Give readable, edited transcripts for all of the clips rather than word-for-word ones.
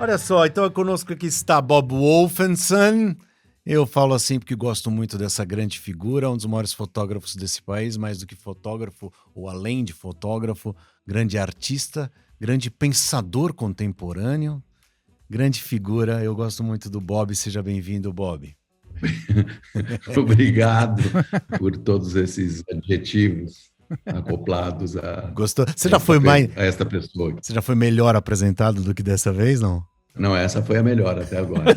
Olha só, então conosco aqui está Bob Wolfenson. Eu falo assim porque gosto muito dessa grande figura, um dos maiores fotógrafos desse país, mais do que fotógrafo, ou além de fotógrafo, grande artista, grande pensador contemporâneo, grande figura. Eu gosto muito do Bob, seja bem-vindo, Bob. Obrigado por todos esses adjetivos acoplados Gostou? a esta pessoa. Você já foi melhor apresentado do que dessa vez, não? Não, essa foi a melhor até agora.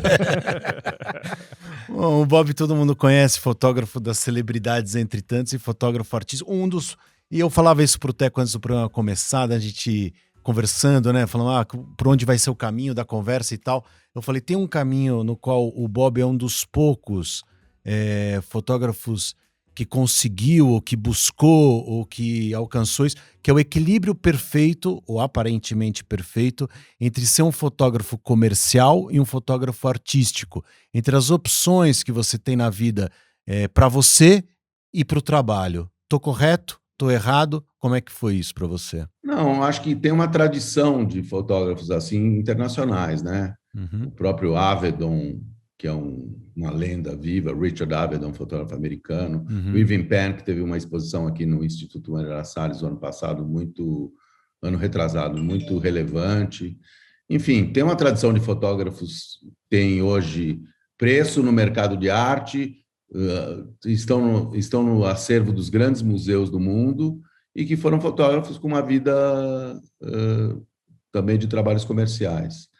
Bom, o Bob todo mundo conhece, fotógrafo das celebridades entre tantos e fotógrafo artista. E eu falava isso pro Teco antes do programa começar, a gente conversando, né? Falando, por onde vai ser o caminho da conversa e tal. Eu falei, tem um caminho no qual o Bob é um dos poucos fotógrafos que conseguiu, ou que buscou, ou que alcançou isso, que é o equilíbrio perfeito, ou aparentemente perfeito, entre ser um fotógrafo comercial e um fotógrafo artístico. Entre as opções que você tem na vida para você e para o trabalho. Tô correto? Tô errado? Como é que foi isso para você? Não, acho que tem uma tradição de fotógrafos assim internacionais, né? Uhum. O próprio Avedon, que é uma lenda viva, Richard Avedon, fotógrafo americano, o Irving Penn, que teve uma exposição aqui no Instituto Moreira Salles no ano passado, ano retrasado, muito relevante. Enfim, tem uma tradição de fotógrafos, tem hoje preço no mercado de arte, estão no acervo dos grandes museus do mundo e que foram fotógrafos com uma vida também de trabalhos comerciais.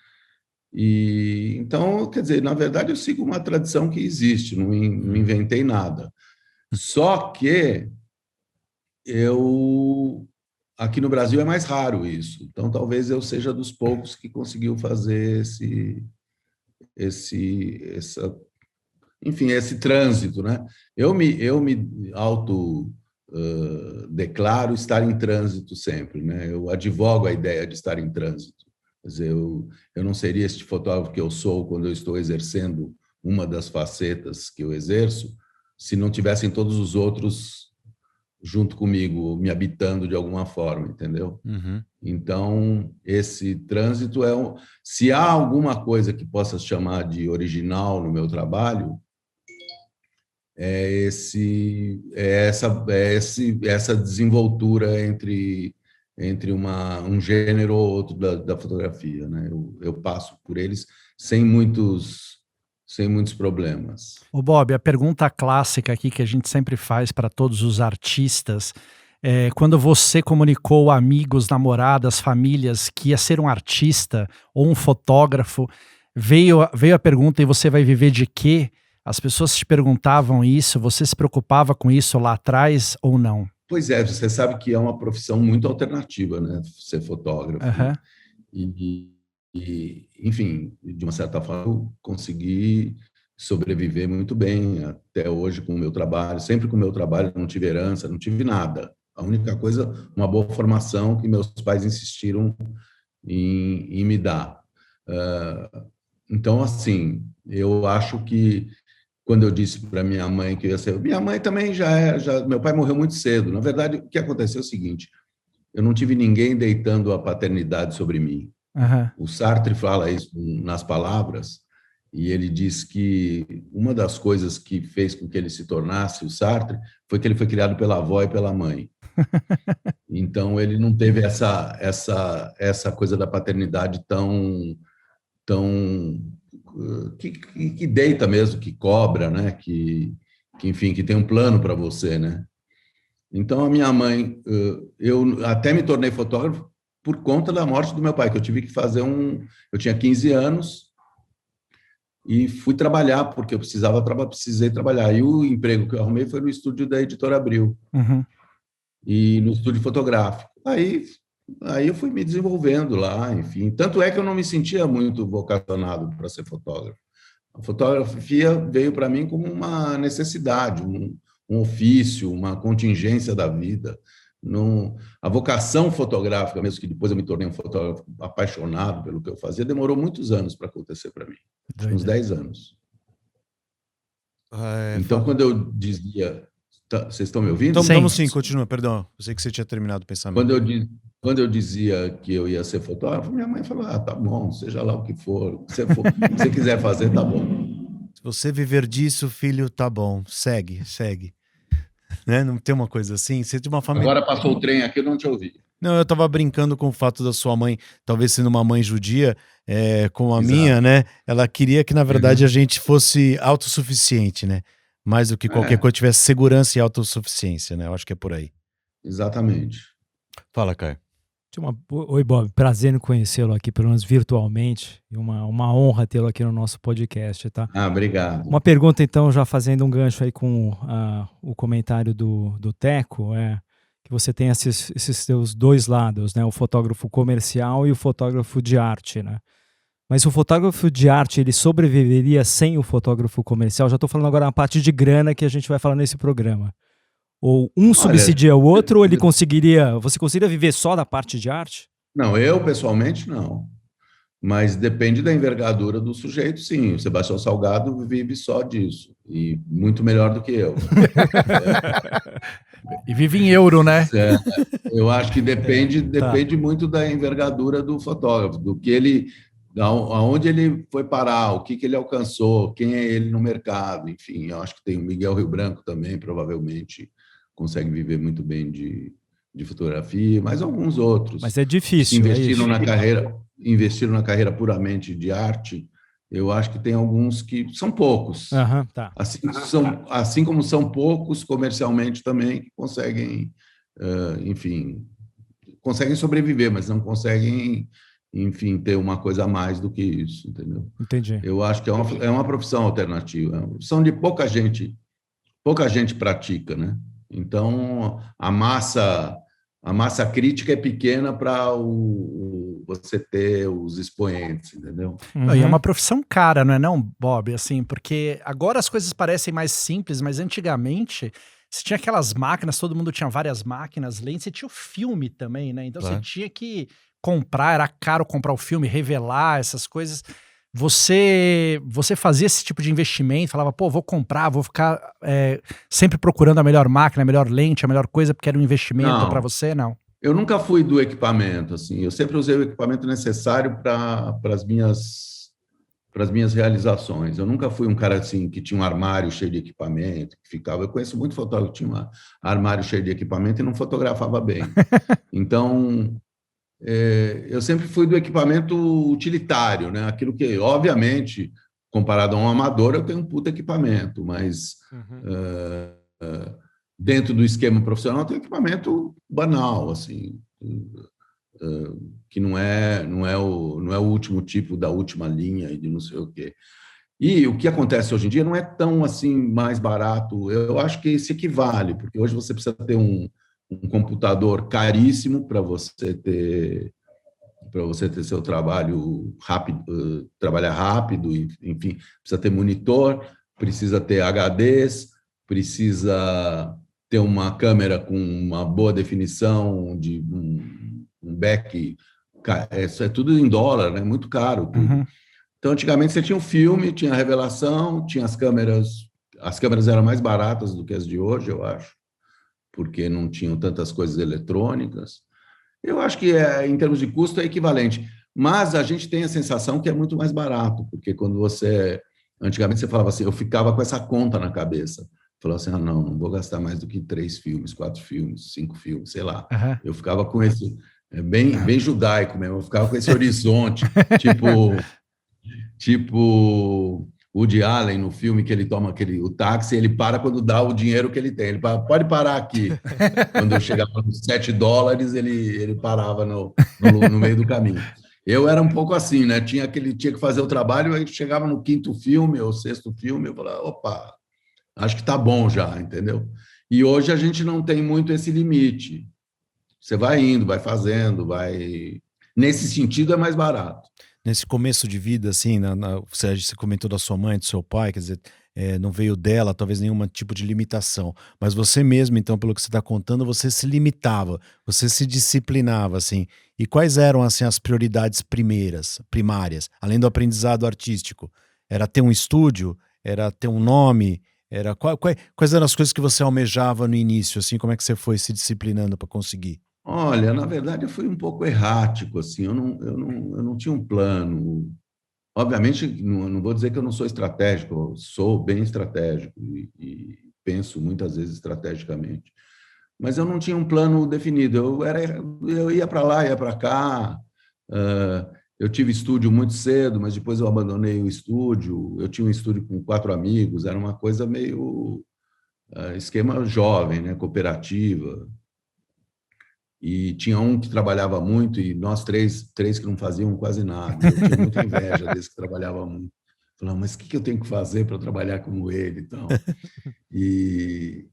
E então, quer dizer, na verdade eu sigo uma tradição que existe, não inventei nada. Só que aqui no Brasil é mais raro isso. Então, talvez eu seja dos poucos que conseguiu fazer esse trânsito, né? Eu me auto declaro estar em trânsito sempre, né? Eu advogo a ideia de estar em trânsito. Quer dizer, eu não seria este fotógrafo que eu sou quando eu estou exercendo uma das facetas que eu exerço, se não tivessem todos os outros junto comigo, me habitando de alguma forma, entendeu? Uhum. Então, esse trânsito se há alguma coisa que possa chamar de original no meu trabalho, essa desenvoltura entre um gênero ou outro da fotografia, né? Eu passo por eles sem muitos problemas. Ô Bob, a pergunta clássica aqui que a gente sempre faz para todos os artistas é: quando você comunicou a amigos, namoradas, famílias que ia ser um artista ou um fotógrafo, veio a pergunta: e você vai viver de quê? As pessoas te perguntavam isso, você se preocupava com isso lá atrás ou não? Pois é, você sabe que é uma profissão muito alternativa, né? Ser fotógrafo. Uhum. Enfim, de uma certa forma, eu consegui sobreviver muito bem até hoje com o meu trabalho. Sempre com o meu trabalho, não tive herança, não tive nada. A única coisa, uma boa formação que meus pais insistiram em me dar. Então, assim, eu acho que quando eu disse para minha mãe que eu ia ser... Minha mãe também meu pai morreu muito cedo. Na verdade, o que aconteceu é o seguinte: eu não tive ninguém deitando a paternidade sobre mim. Uhum. O Sartre fala isso nas Palavras, e ele diz que uma das coisas que fez com que ele se tornasse o Sartre foi que ele foi criado pela avó e pela mãe. Então, ele não teve essa coisa da paternidade tão que deita mesmo, que cobra, né? Enfim, que tem um plano para você, né? Então, a minha mãe, eu até me tornei fotógrafo por conta da morte do meu pai, que eu tive que fazer eu tinha 15 anos e fui trabalhar, porque eu precisei trabalhar. E o emprego que eu arrumei foi no estúdio da Editora Abril, e no estúdio fotográfico. Aí eu fui me desenvolvendo lá, enfim. Tanto é que eu não me sentia muito vocacionado para ser fotógrafo. A fotografia veio para mim como uma necessidade, um ofício, uma contingência da vida. A vocação fotográfica, mesmo que depois eu me tornei um fotógrafo apaixonado pelo que eu fazia, demorou muitos anos para acontecer para mim, uns 10 anos. Então, quando eu dizia Vocês estão me ouvindo? Estamos sim, continua, perdão. Eu sei que você tinha terminado o pensamento. Quando eu dizia que eu ia ser fotógrafo, minha mãe falou, tá bom, seja lá o que for, o que você quiser fazer, tá bom. Se você viver disso, filho, tá bom, segue. Né? Não tem uma coisa assim? Você tem uma família... Agora passou o trem aqui, eu não te ouvi. Não, eu tava brincando com o fato da sua mãe, talvez sendo uma mãe judia, como a Exato. minha, né? Ela queria que, na verdade, a gente fosse autossuficiente, né? Mais do que qualquer coisa, tivesse segurança e autossuficiência, né? Eu acho que é por aí. Exatamente. Fala, Caio. Oi, Bob. Prazer em conhecê-lo aqui, pelo menos virtualmente. E uma honra tê-lo aqui no nosso podcast, tá? Obrigado. Uma pergunta, então, já fazendo um gancho aí com o comentário do Teco, que você tem esses seus dois lados, né? O fotógrafo comercial e o fotógrafo de arte, né? Mas o fotógrafo de arte, ele sobreviveria sem o fotógrafo comercial? Já estou falando agora na parte de grana que a gente vai falar nesse programa. Ou subsidia o outro, ou você conseguiria viver só da parte de arte? Não, eu pessoalmente não. Mas depende da envergadura do sujeito, sim. O Sebastião Salgado vive só disso. E muito melhor do que eu. E vive em euro, né? Eu acho que depende muito da envergadura do fotógrafo, do que ele... aonde ele foi parar, o que ele alcançou, quem é ele no mercado, enfim. Eu acho que tem o Miguel Rio Branco também, provavelmente consegue viver muito bem de fotografia, mas alguns outros. Mas é difícil. Investiram na carreira puramente de arte. Eu acho que tem alguns que são poucos. Tá. Assim como são poucos comercialmente também que conseguem, enfim, conseguem sobreviver, mas não conseguem, enfim, ter uma coisa a mais do que isso, entendeu? Entendi. Eu acho que é uma profissão alternativa, é uma profissão de pouca gente pratica, né? Então, a massa crítica é pequena para você ter os expoentes, entendeu? E é uma profissão cara, não é não, Bob? Assim, porque agora as coisas parecem mais simples, mas antigamente você tinha aquelas máquinas, todo mundo tinha várias máquinas, lentes, você tinha o filme também, né? Então você tinha que comprar, era caro comprar o filme, revelar essas coisas. Você fazia esse tipo de investimento, falava, pô, vou comprar, vou ficar sempre procurando a melhor máquina, a melhor lente, a melhor coisa, porque era um investimento para você, não? Eu nunca fui do equipamento, assim, eu sempre usei o equipamento necessário para as minhas realizações. Eu nunca fui um cara assim que tinha um armário cheio de equipamento, que ficava. Eu conheço muito fotógrafo que tinha um armário cheio de equipamento e não fotografava bem. Então, eu sempre fui do equipamento utilitário, né? Aquilo que, obviamente, comparado a um amador, eu tenho um puta equipamento, mas dentro do esquema profissional, eu tenho equipamento banal, assim, que não é o último tipo da última linha e de não sei o quê. E o que acontece hoje em dia não é tão assim mais barato. Eu acho que se equivale, porque hoje você precisa ter um computador caríssimo para você ter seu trabalho rápido, trabalhar rápido, enfim, precisa ter monitor, precisa ter HDs, precisa ter uma câmera com uma boa definição, de um back, isso é tudo em dólar, né? Muito caro. Então, antigamente você tinha um filme, tinha a revelação, tinha as câmeras eram mais baratas do que as de hoje, eu acho, porque não tinham tantas coisas eletrônicas. Eu acho que, em termos de custo, é equivalente. Mas a gente tem a sensação que é muito mais barato, porque quando antigamente você falava assim, eu ficava com essa conta na cabeça. Falava assim, não vou gastar mais do que 3 filmes, 4 filmes, 5 filmes, sei lá. Eu ficava com esse, bem judaico mesmo, eu ficava com esse horizonte, tipo Woody Allen no filme que ele toma o táxi, ele para quando dá o dinheiro que ele tem. Ele pode parar aqui. Quando eu chegava nos $7, ele parava no meio do caminho. Eu era um pouco assim, né? Tinha que fazer o trabalho, aí chegava no 5º filme ou 6º filme, eu falava, opa, acho que tá bom já, entendeu? E hoje a gente não tem muito esse limite. Você vai indo, vai fazendo, vai... Nesse sentido é mais barato. Nesse começo de vida, assim, você comentou da sua mãe, do seu pai, quer dizer, não veio dela, talvez nenhum tipo de limitação, mas você mesmo, então, pelo que você está contando, você se limitava, você se disciplinava, assim. E quais eram, assim, as prioridades primárias, além do aprendizado artístico? Era ter um estúdio? Era ter um nome? Quais eram as coisas que você almejava no início, assim, como é que você foi se disciplinando para conseguir? Olha, na verdade, eu fui um pouco errático, assim, eu não tinha um plano. Obviamente, não vou dizer que eu não sou estratégico, eu sou bem estratégico e penso muitas vezes estrategicamente. Mas eu não tinha um plano definido. Eu ia para lá, ia para cá. Eu tive estúdio muito cedo, mas depois eu abandonei o estúdio. Eu tinha um estúdio com 4 amigos, era uma coisa meio esquema jovem, né, cooperativa. E tinha um que trabalhava muito e nós três que não faziam quase nada. Eu tinha muita inveja desse que trabalhava muito. Falava, mas o que eu tenho que fazer para trabalhar como ele? Então, e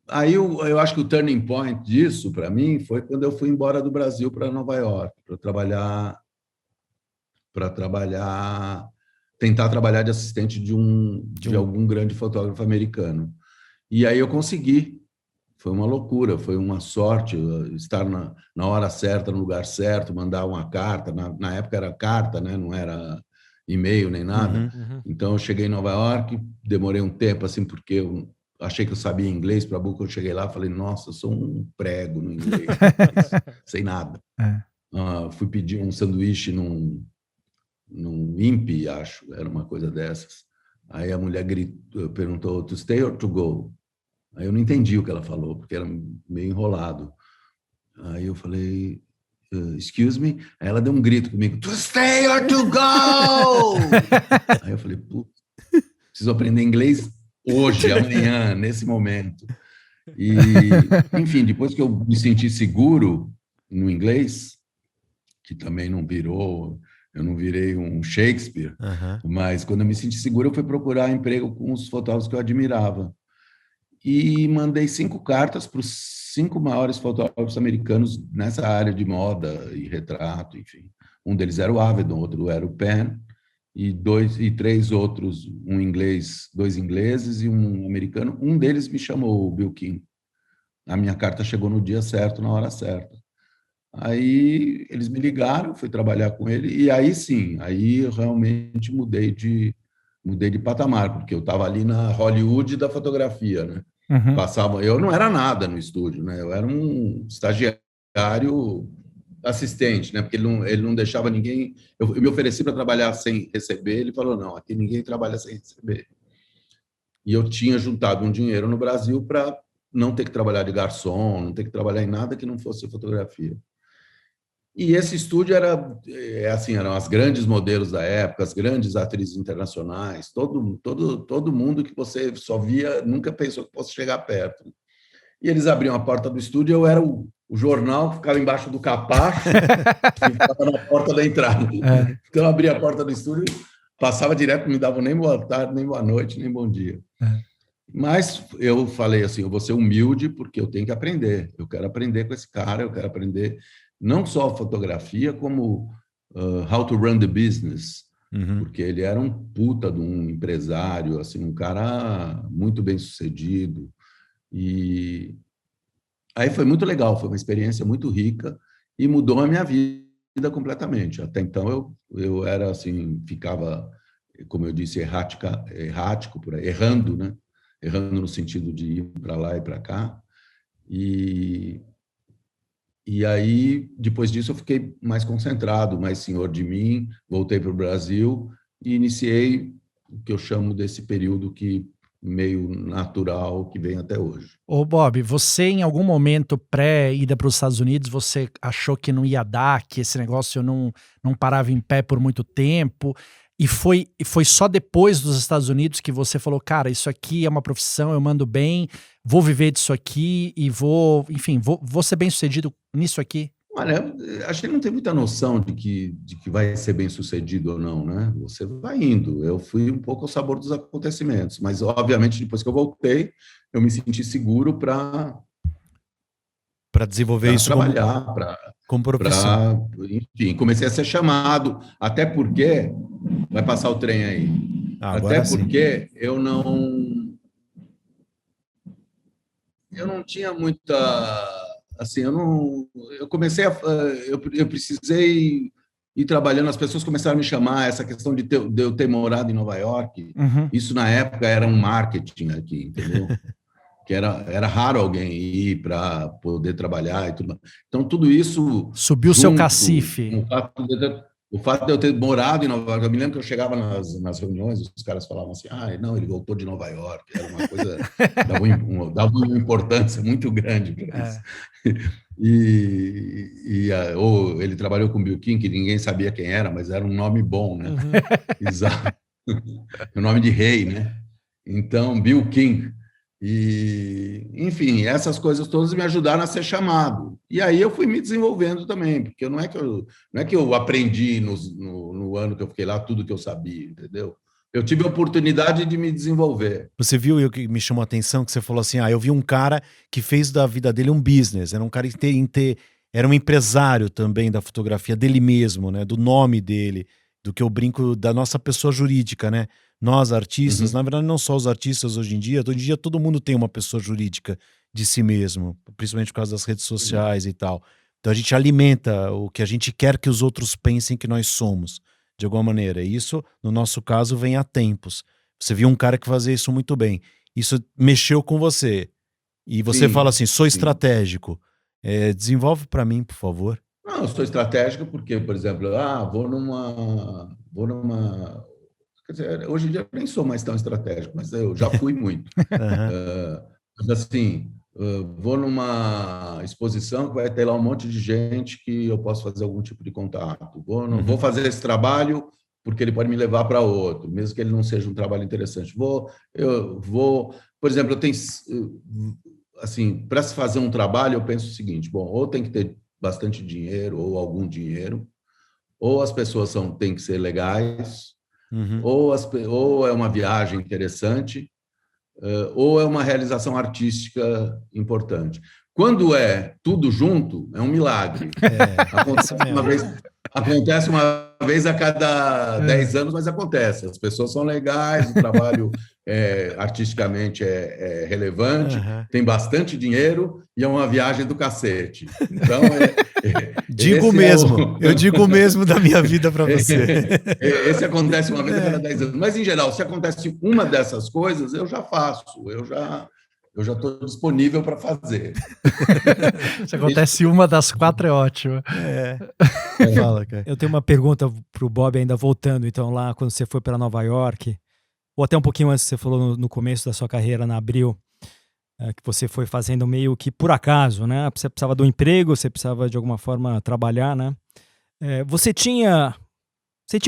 aí eu acho que o turning point disso, para mim, foi quando eu fui embora do Brasil para Nova York, tentar trabalhar de assistente de algum grande fotógrafo americano. E aí eu consegui. Foi uma loucura, foi uma sorte estar na hora certa, no lugar certo, mandar uma carta. Na época era carta, né? Não era e-mail nem nada. Então eu cheguei em Nova York, demorei um tempo assim, porque eu achei que eu sabia inglês. Para pouco eu cheguei lá, falei, nossa, eu sou um prego no inglês, sem nada. Fui pedir um sanduíche num Impi, acho, era uma coisa dessas. Aí a mulher perguntou, to stay or to go? Aí eu não entendi o que ela falou, porque era meio enrolado. Aí eu falei, excuse me? Aí ela deu um grito comigo, to stay or to go? Aí eu falei, putz, preciso aprender inglês hoje, amanhã, nesse momento. E, enfim, depois que eu me senti seguro no inglês, que também não virou, eu não virei um Shakespeare, mas quando eu me senti seguro, eu fui procurar emprego com os fotógrafos que eu admirava. E mandei 5 cartas para os 5 maiores fotógrafos americanos nessa área de moda e retrato, enfim. Um deles era o Avedon, outro era o Penn, e 3 outros, 2 ingleses e um americano. Um deles me chamou, o Bill Kim. A minha carta chegou no dia certo, na hora certa. Aí eles me ligaram, fui trabalhar com ele, e aí sim, aí eu realmente mudei de patamar, porque eu estava ali na Hollywood da fotografia, né? Eu não era nada no estúdio, né? Eu era um estagiário assistente, né? Porque ele não deixava ninguém. Eu me ofereci para trabalhar sem receber, ele falou: não, aqui ninguém trabalha sem receber. E eu tinha juntado um dinheiro no Brasil para não ter que trabalhar de garçom, não ter que trabalhar em nada que não fosse fotografia. E esse estúdio eram as grandes modelos da época, as grandes atrizes internacionais, todo mundo que você só via, nunca pensou que fosse chegar perto. E eles abriam a porta do estúdio, eu era o jornal que ficava embaixo do capacho e ficava na porta da entrada. Então eu abria a porta do estúdio, passava direto, não me davam nem boa tarde, nem boa noite, nem bom dia. Mas eu falei assim, eu vou ser humilde porque eu tenho que aprender. Eu quero aprender com esse cara, eu quero aprender não só fotografia, como how to run the business, porque ele era um puta de um empresário, assim, um cara muito bem sucedido. E aí foi muito legal, foi uma experiência muito rica e mudou a minha vida completamente. Até então eu era assim, ficava, como eu disse, errático, por aí, errando, né? Errando no sentido de ir para lá e para cá. E aí, depois disso, eu fiquei mais concentrado, mais senhor de mim, voltei para o Brasil e iniciei o que eu chamo desse período meio natural que vem até hoje. Ô Bob, você em algum momento pré-ida para os Estados Unidos, você achou que não ia dar, que esse negócio não parava em pé por muito tempo? E foi só depois dos Estados Unidos que você falou, cara, isso aqui é uma profissão, eu mando bem, vou viver disso aqui e vou ser bem sucedido nisso aqui? Olha, acho que ele não tem muita noção de que vai ser bem sucedido ou não, né? Você vai indo. Eu fui um pouco ao sabor dos acontecimentos, mas obviamente depois que eu voltei, eu me senti seguro para desenvolver isso trabalhar, como profissão. Enfim, comecei a ser chamado, até porque vai passar o trem aí. Agora até porque eu não tinha muita, assim, eu comecei eu precisei e trabalhando, as pessoas começaram a me chamar, essa questão de eu ter morado em Nova York, isso na época era um marketing aqui, entendeu? Que era raro alguém ir para poder trabalhar e tudo mais. Então, tudo isso... Subiu o seu cacife. O fato de eu ter morado em Nova York, eu me lembro que eu chegava nas reuniões, os caras falavam assim, não, ele voltou de Nova York, era uma coisa, dava uma importância muito grande para isso. Ou ele trabalhou com Bill King, que ninguém sabia quem era, mas era um nome bom, né? Exato. O nome de rei, né? Então, Bill King. Enfim, essas coisas todas me ajudaram a ser chamado. E aí eu fui me desenvolvendo também, porque não é que eu aprendi no ano que eu fiquei lá tudo que eu sabia, entendeu? Eu tive a oportunidade de me desenvolver. Você viu, o que me chamou a atenção, que você falou assim, eu vi um cara que fez da vida dele um business, era um cara que era um empresário também da fotografia dele mesmo, né, do nome dele, do que eu brinco da nossa pessoa jurídica, né? Nós, artistas, na verdade, não só os artistas hoje em dia todo mundo tem uma pessoa jurídica de si mesmo, principalmente por causa das redes sociais e tal. Então a gente alimenta o que a gente quer que os outros pensem que nós somos, de alguma maneira. E isso, no nosso caso, vem há tempos. Você viu um cara que fazia isso muito bem. Isso mexeu com você. E você fala assim, sou estratégico. Desenvolve para mim, por favor. Não, eu sou estratégico porque, por exemplo, vou numa... Quer dizer, hoje em dia eu nem sou mais tão estratégico, mas eu já fui muito. Mas assim, vou numa exposição que vai ter lá um monte de gente que eu posso fazer algum tipo de contato. Vou fazer esse trabalho porque ele pode me levar para outro, mesmo que ele não seja um trabalho interessante. Eu vou, por exemplo, eu tenho, assim, para se fazer um trabalho, eu penso o seguinte: bom, ou tem que ter bastante dinheiro ou algum dinheiro, ou as pessoas têm que ser legais. Ou é uma viagem interessante, ou é uma realização artística importante. Quando é tudo junto, é um milagre. Acontece uma vez a cada 10 anos, mas acontece. As pessoas são legais, o trabalho artisticamente é relevante, tem bastante dinheiro e é uma viagem do cacete. Então, eu digo mesmo da minha vida para você. Esse acontece uma vez a cada 10 anos. Mas, em geral, se acontece uma dessas coisas, eu já faço. Eu já estou disponível para fazer. Se acontece uma das 4, é ótimo. Fala, cara. Eu tenho uma pergunta para o Bob, ainda voltando, então, lá quando você foi para Nova York, ou até um pouquinho antes, você falou no começo da sua carreira na Abril, que você foi fazendo meio que por acaso, né? Você precisava de um emprego, você precisava de alguma forma trabalhar, né? Você tinha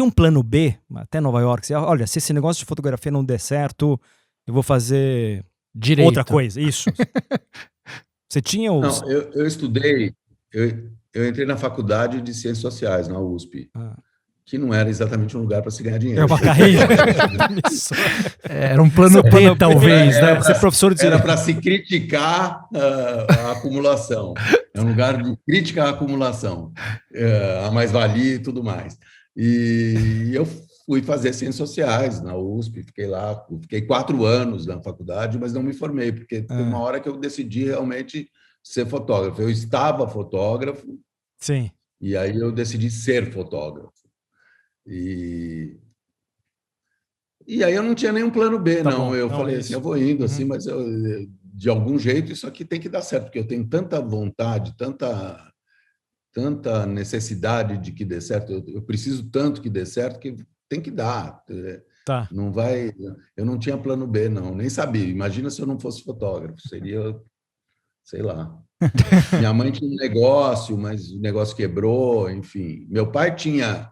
um plano B até Nova York? Olha, se esse negócio de fotografia não der certo, eu vou fazer direito. Outra coisa, isso. Você tinha os... Não, eu estudei, eu entrei na faculdade de Ciências Sociais, na USP, que não era exatamente um lugar para se ganhar dinheiro. É uma carreira. Era um plano B, talvez, né? Ser professor de... Era para se criticar a acumulação. É um lugar de crítica à acumulação, a mais-valia e tudo mais. E eu fui fazer Ciências Sociais na USP, fiquei 4 anos na faculdade, mas não me formei, porque tem uma hora que eu decidi realmente ser fotógrafo. Eu estava fotógrafo, sim, e aí eu decidi ser fotógrafo. E aí eu não tinha nenhum plano B, não. Bom, eu falei assim, eu vou indo assim, mas de algum jeito isso aqui tem que dar certo, porque eu tenho tanta vontade, tanta necessidade de que dê certo, eu preciso tanto que dê certo que tem que dar. Tá. Não vai. Eu não tinha plano B, não, nem sabia. Imagina se eu não fosse fotógrafo, seria, sei lá. Minha mãe tinha um negócio, mas o negócio quebrou, enfim. Meu pai tinha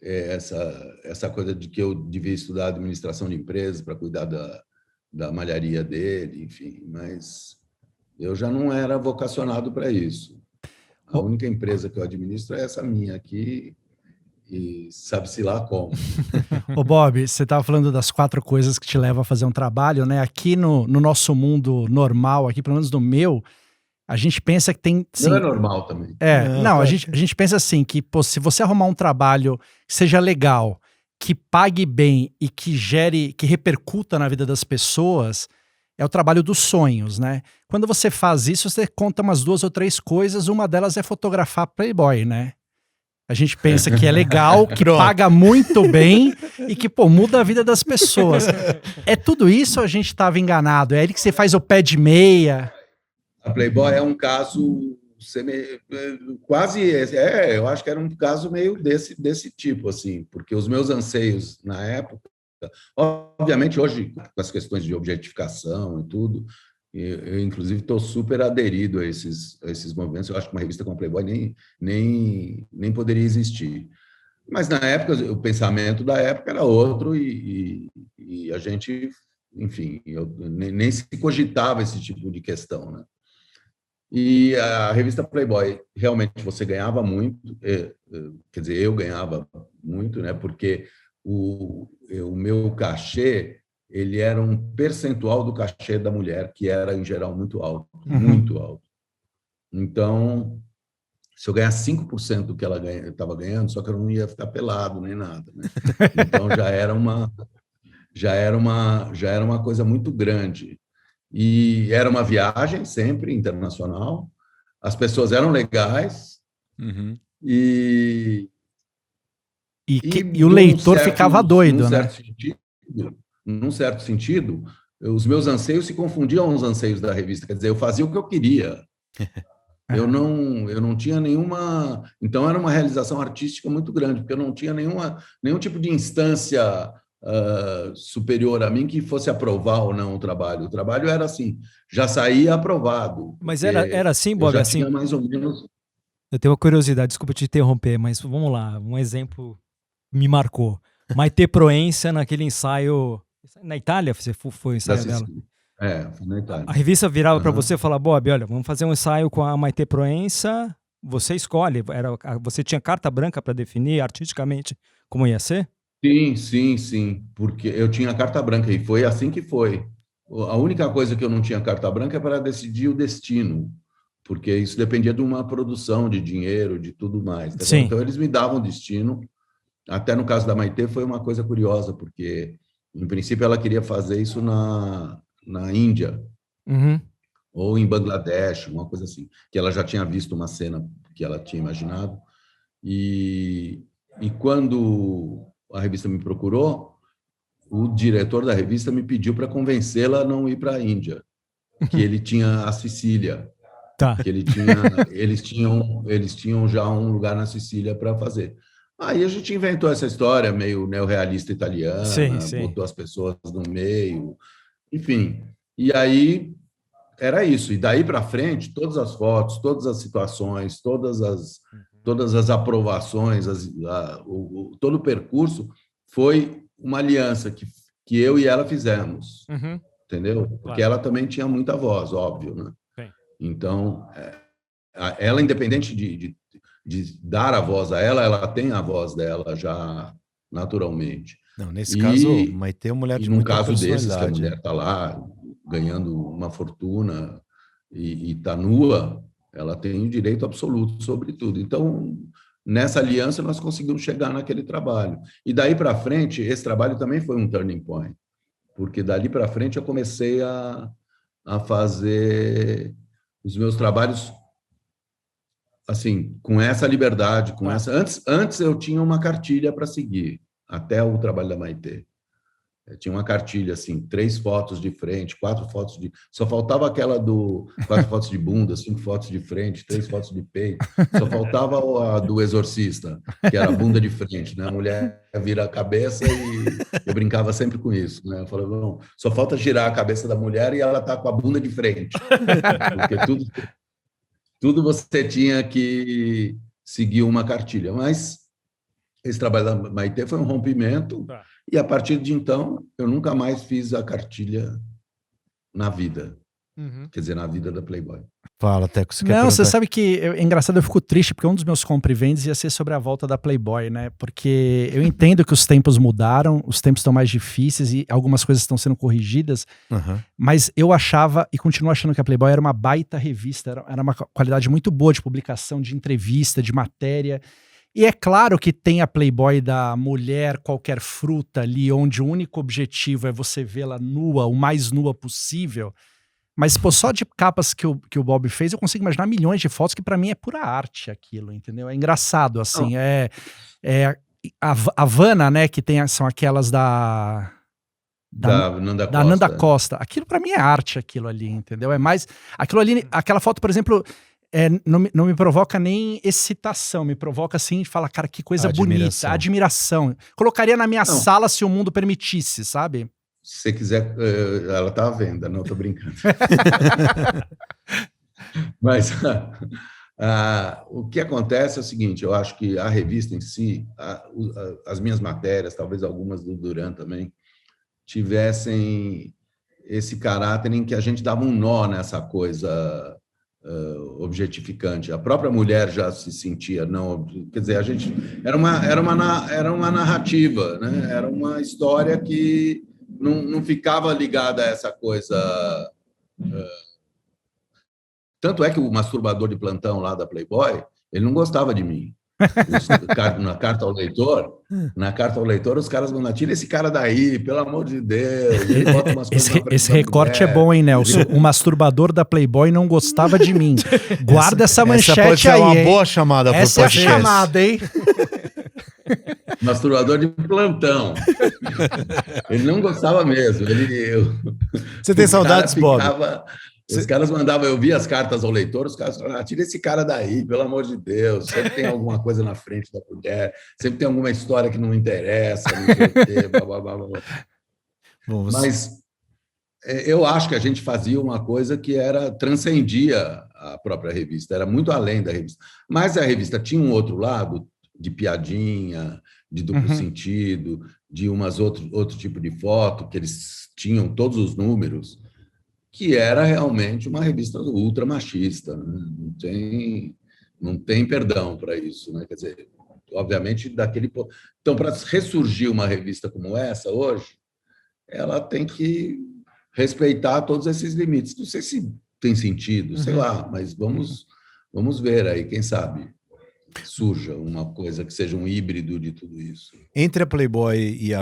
essa coisa de que eu devia estudar administração de empresas para cuidar da malharia dele, enfim, mas eu já não era vocacionado para isso. A única empresa que eu administro é essa minha aqui, e sabe-se lá como. Ô Bob, você estava falando das 4 coisas que te levam a fazer um trabalho, né? Aqui no nosso mundo normal, aqui pelo menos no meu, a gente pensa que tem... Sim, não é normal também. Não, a gente pensa assim, que pô, se você arrumar um trabalho que seja legal, que pague bem e que repercuta na vida das pessoas, é o trabalho dos sonhos, né? Quando você faz isso, você conta umas 2 ou 3 coisas, uma delas é fotografar Playboy, né? A gente pensa que é legal, que Pronto. paga muito bem e que, pô, muda a vida das pessoas. É tudo isso ou a gente estava enganado? É aí que você faz o pé de meia? A Playboy é um caso quase, eu acho que era um caso meio desse tipo, assim, porque os meus anseios na época, obviamente hoje, com as questões de objetificação e tudo, eu inclusive estou super aderido a esses movimentos. Eu acho que uma revista como a Playboy nem poderia existir. Mas na época, o pensamento da época era outro e a gente, enfim, nem se cogitava esse tipo de questão, né? E a revista Playboy, realmente você ganhava muito, quer dizer, eu ganhava muito, né? Porque o meu cachê, ele era um percentual do cachê da mulher, que era, em geral, muito alto, muito alto. Então, se eu ganhasse 5% do que ela estava ganhando, só que eu não ia ficar pelado nem nada, né? Então, já era uma coisa muito grande. E era uma viagem sempre internacional, as pessoas eram legais e E o leitor ficava doido, né? Num certo sentido, os meus anseios se confundiam com os anseios da revista. Quer dizer, eu fazia o que eu queria. Eu não tinha nenhuma... Então, era uma realização artística muito grande, porque eu não tinha nenhum tipo de instância superior a mim que fosse aprovar ou não o trabalho. O trabalho era assim, já saía aprovado. Mas era assim, Bob? Já assim, tinha mais ou menos... Eu tenho uma curiosidade, desculpa te interromper, mas vamos lá, um exemplo me marcou. Maite Proença naquele ensaio... Na Itália você foi o ensaio dela? Foi na Itália. A revista virava para você e falava, Bob, olha, vamos fazer um ensaio com a Maite Proença, você escolhe. Você tinha carta branca para definir artisticamente como ia ser? Sim, porque eu tinha carta branca e foi assim que foi. A única coisa que eu não tinha carta branca é para decidir o destino, porque isso dependia de uma produção de dinheiro, de tudo mais. Tá? Sim. Então, eles me davam destino. Até no caso da Maite foi uma coisa curiosa, porque, em princípio, ela queria fazer isso na Índia, ou em Bangladesh, uma coisa assim, que ela já tinha visto uma cena que ela tinha imaginado. E quando a revista me procurou, o diretor da revista me pediu para convencê-la a não ir para a Índia, que ele tinha a Sicília, Tá. que eles tinham já um lugar na Sicília para fazer. Aí a gente inventou essa história meio neorrealista italiana, Sim. botou as pessoas no meio, enfim. E aí era isso. E daí para frente, todas as fotos, todas as situações, todas as aprovações, todo o percurso foi uma aliança que eu e ela fizemos, entendeu? Porque ela também tinha muita voz, óbvio, né? Sim. Então, ela, independente de dar a voz a ela tem a voz dela já naturalmente. Não, nesse caso, Maite é uma mulher de muita personalidade. Num caso desses, que a mulher está lá ganhando uma fortuna e está nua, ela tem o direito absoluto sobre tudo. Então, nessa aliança, nós conseguimos chegar naquele trabalho. E daí para frente, esse trabalho também foi um turning point, porque dali para frente eu comecei a fazer os meus trabalhos assim, com essa liberdade, com essa... Antes eu tinha uma cartilha para seguir, até o trabalho da Maite. Eu tinha uma cartilha, assim, 3 fotos de frente, 4 fotos de... Só faltava aquela 4 fotos de bunda, 5 fotos de frente, 3 fotos de peito. Só faltava a do Exorcista, que era a bunda de frente, né? A mulher vira a cabeça e eu brincava sempre com isso, né? Eu falava, não, só falta girar a cabeça da mulher e ela tá com a bunda de frente. Porque tudo você tinha que seguir uma cartilha. Mas esse trabalho da Maite foi um rompimento, e a partir de então, eu nunca mais fiz a cartilha na vida. Quer dizer, na vida da Playboy. Fala, Teco, você quer Não, perguntar? você sabe que é engraçado, eu fico triste, porque um dos meus compra e vendes ia ser sobre a volta da Playboy, né? Porque eu entendo que os tempos mudaram, os tempos estão mais difíceis e algumas coisas estão sendo corrigidas, mas eu achava e continuo achando que a Playboy era uma baita revista, era uma qualidade muito boa de publicação, de entrevista, de matéria. E é claro que tem a Playboy da mulher qualquer fruta ali, onde o único objetivo é você vê-la nua, o mais nua possível. Mas, pô, só de capas que o Bob fez, eu consigo imaginar milhões de fotos que pra mim é pura arte aquilo, entendeu? É engraçado, assim, a Havana, né, que são aquelas da Nanda Nanda Costa. Costa. Aquilo pra mim é arte, aquilo ali, entendeu? É mais, aquilo ali, aquela foto, por exemplo, não me provoca nem excitação, me provoca assim, fala, cara, que coisa bonita, admiração. Colocaria na minha sala se o mundo permitisse, sabe? Se você quiser, ela está à venda, não estou brincando. Mas o que acontece é o seguinte, eu acho que a revista em si, as minhas matérias, talvez algumas do Duran também, tivessem esse caráter em que a gente dava um nó nessa coisa objetificante. A própria mulher já se sentia, não, quer dizer, a gente era uma narrativa, né? Era uma história que não ficava ligada a essa coisa. Tanto é que o masturbador de plantão lá da Playboy, ele não gostava de mim. Na carta ao leitor, os caras mandam, tira esse cara daí, pelo amor de Deus. Ele bota umas coisas esse recorte é bom, hein, Nelson? O masturbador da Playboy não gostava de mim. Guarda essa manchete aí. Essa pode ser uma boa chamada para o podcast. Essa é a chamada, hein? Masturbador de plantão. Ele não gostava mesmo. Você tem saudades, Bob? Os caras mandavam, eu via as cartas ao leitor, os caras falavam, tira esse cara daí, pelo amor de Deus, sempre tem alguma coisa na frente da mulher, sempre tem alguma história que não interessa, não sei o quê, blá, blá, blá, blá. Mas eu acho que a gente fazia uma coisa que transcendia a própria revista, era muito além da revista. Mas a revista tinha um outro lado, de piadinha, de duplo sentido, de outro tipo de foto, que eles tinham todos os números, que era realmente uma revista ultra machista, né? Não tem perdão para isso, né? Quer dizer, obviamente então, para ressurgir uma revista como essa hoje, ela tem que respeitar todos esses limites. Não sei se tem sentido, sei lá, mas vamos ver aí, quem sabe surja uma coisa que seja um híbrido de tudo isso. Entre a Playboy e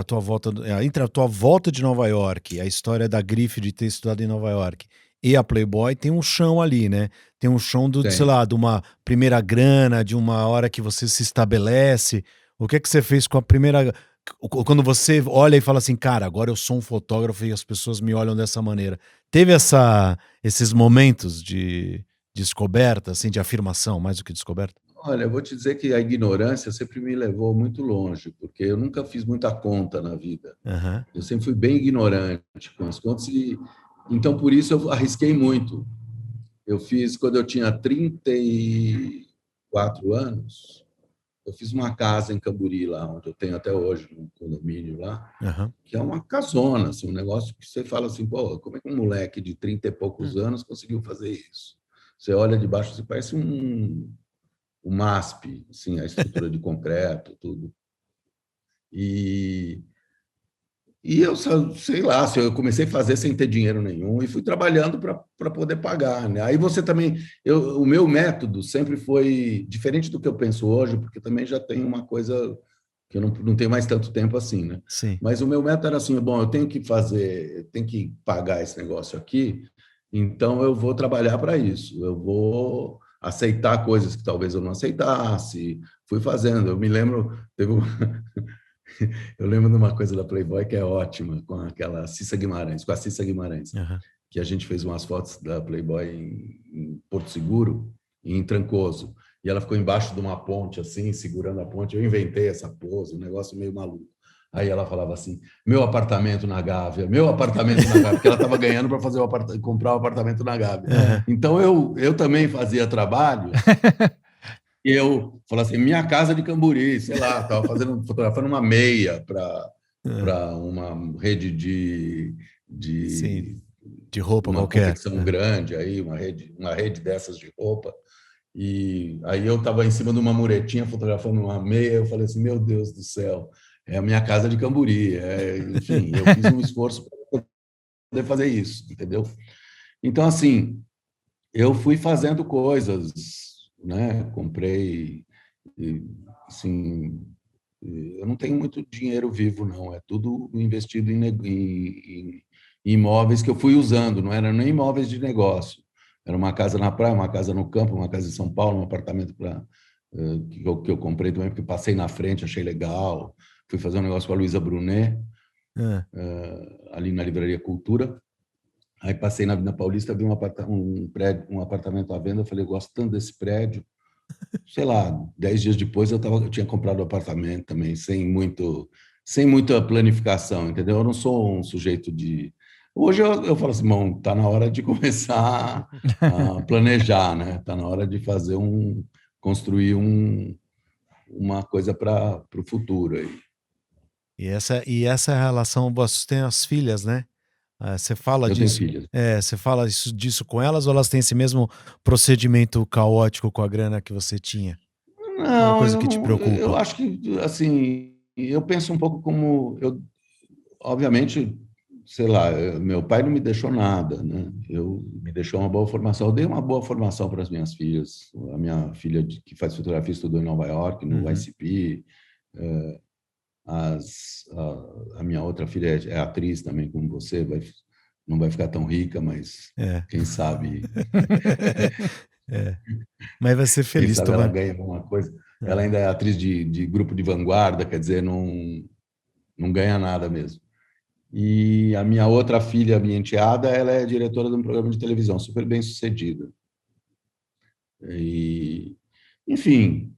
entre a tua volta de Nova York, a história da grife de ter estudado em Nova York, e a Playboy, tem um chão ali, né? Tem um chão sei lá, de uma primeira grana, de uma hora que você se estabelece. O que é que você fez com a primeira... Quando você olha e fala assim, cara, agora eu sou um fotógrafo e as pessoas me olham dessa maneira. Teve esses momentos de descoberta, assim, de afirmação, mais do que descoberta? Olha, eu vou te dizer que a ignorância sempre me levou muito longe, porque eu nunca fiz muita conta na vida. Eu sempre fui bem ignorante com as contas, então por isso eu arrisquei muito. Eu fiz, quando eu tinha 34 anos, eu fiz uma casa em Camburi, lá onde eu tenho até hoje, um condomínio lá, que é uma casona, assim, um negócio que você fala assim, pô, como é que um moleque de 30 e poucos anos conseguiu fazer isso? Você olha de baixo, você parece um MASP, assim, a estrutura de concreto, tudo. E eu, sei lá, eu comecei a fazer sem ter dinheiro nenhum e fui trabalhando para poder pagar, né? Aí você também... o meu método sempre foi diferente do que eu penso hoje, porque também já tem uma coisa que eu não tenho mais tanto tempo assim, né? Sim. Mas o meu método era assim, bom, eu tenho que pagar esse negócio aqui, então eu vou trabalhar para isso, eu vou aceitar coisas que talvez eu não aceitasse, fui fazendo. Eu me lembro, eu lembro de uma coisa da Playboy que é ótima, com a Cissa Guimarães, que a gente fez umas fotos da Playboy em Porto Seguro e em Trancoso, e ela ficou embaixo de uma ponte, assim, segurando a ponte. Eu inventei essa pose, um negócio meio maluco. Aí ela falava assim, meu apartamento na Gávea, porque ela estava ganhando para comprar o apartamento na Gávea. Então, eu também fazia trabalho, e eu falava assim, minha casa de Camburi, sei lá, estava fotografando uma meia para uma rede de roupa uma qualquer. confecção grande, aí, uma rede dessas de roupa. E aí eu estava em cima de uma muretinha fotografando uma meia, eu falei assim, meu Deus do céu, é a minha casa de Camburi. Enfim, eu fiz um esforço para poder fazer isso, entendeu? Então, assim, eu fui fazendo coisas, né? Comprei, assim, eu não tenho muito dinheiro vivo, não, é tudo investido em imóveis que eu fui usando, não eram nem imóveis de negócio. Era uma casa na praia, uma casa no campo, uma casa em São Paulo, um apartamento que eu comprei também, porque passei na frente, achei legal. Fui fazer um negócio com a Luísa Brunet, Ah, ali na Livraria Cultura. Aí passei na Avenida Paulista, vi um apartamento à venda, falei, gosto tanto desse prédio. Sei lá, 10 dias depois eu tinha comprado o apartamento também, sem muita planificação, entendeu? Eu não sou um sujeito de... Hoje eu falo assim, bom, está na hora de começar a planejar, né? Está na hora de construir uma coisa para o futuro aí. e essa relação, vocês têm as filhas, né? Você fala Eu tenho disso, filhas. você fala disso com elas ou elas têm esse mesmo procedimento caótico com a grana que você tinha? É uma Não, coisa que te eu preocupa? acho que, assim, eu penso um pouco como... Obviamente, sei lá, meu pai não me deixou nada, né? Me deixou uma boa formação. Eu dei uma boa formação para as minhas filhas. A minha filha que faz fotografia estudou em Nova York, no Uhum. ICP. A minha outra filha é atriz também, como você. Não vai ficar tão rica, mas É. quem sabe, É. Mas vai ser quem feliz, sabe ela tomara. ganha alguma coisa. Ela É. ainda é atriz de grupo de vanguarda, quer dizer, não ganha nada mesmo. E a minha outra filha, a minha enteada, ela é diretora de um programa de televisão, super bem sucedida. E, enfim,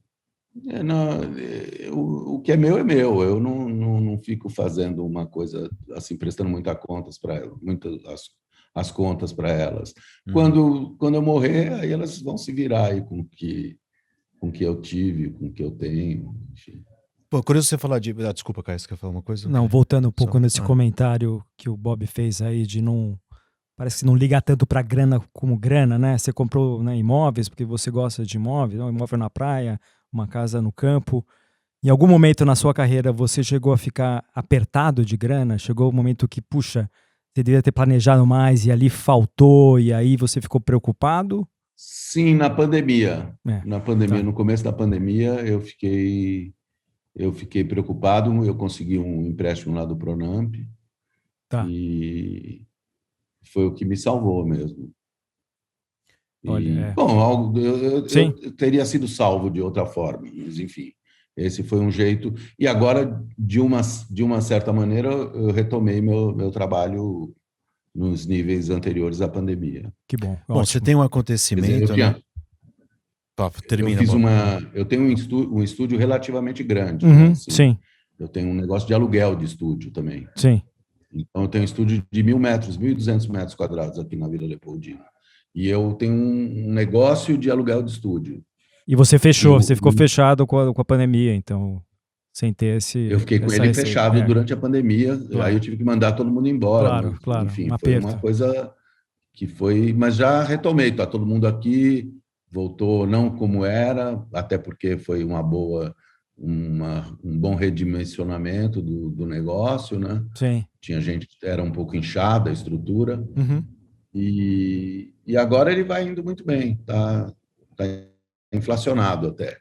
o que é meu. Eu não fico fazendo uma coisa assim, prestando muitas contas para elas, as contas para elas. Uhum. Quando eu morrer, aí elas vão se virar aí com o que eu tive, com o que eu tenho, enfim. Pô, curioso você falar de. Desculpa, Caio, você quer falar uma coisa? Não, voltando um pouco Só. nesse comentário que o Bob fez aí de não... Parece que não ligar tanto para grana como grana, né? Você comprou, né, imóveis porque você gosta de imóveis, um imóvel na praia, uma casa no campo. Em algum momento na sua carreira você chegou a ficar apertado de grana? Chegou o momento que, puxa, você devia ter planejado mais e ali faltou e aí você ficou preocupado? Sim, na pandemia. É, Na pandemia, tá, no começo da pandemia, eu fiquei preocupado. Eu consegui um empréstimo lá do Pronamp tá. e foi o que me salvou mesmo. Olha, E, é. bom, Sim, eu teria sido salvo de outra forma, mas enfim, esse foi um jeito. E agora, de uma certa maneira, eu retomei meu trabalho nos níveis anteriores à pandemia. que bom, Bom, você ótimo. tem um Quer dizer, acontecimento, né? Termina, Bob. eu tenho um estúdio relativamente grande, né? Uhum, Assim, sim, eu tenho um negócio de aluguel de estúdio também. sim. Então, eu tenho um estúdio de 1.200 metros quadrados aqui na Vila Leopoldina. E eu tenho um negócio de aluguel de estúdio. E você E fechou, você ficou fechado com a pandemia, então, sem ter eu fiquei com essa ele receita. fechado É, durante a pandemia, aí eu claro, tive que mandar todo mundo embora, mas, claro, um enfim, foi uma aperto. coisa que foi... Mas já retomei, está todo mundo aqui, voltou não como era, até porque foi um bom redimensionamento do negócio, né? Sim. Tinha gente que era um pouco inchada a estrutura, Uhum. e agora ele vai indo muito bem, tá inflacionado até.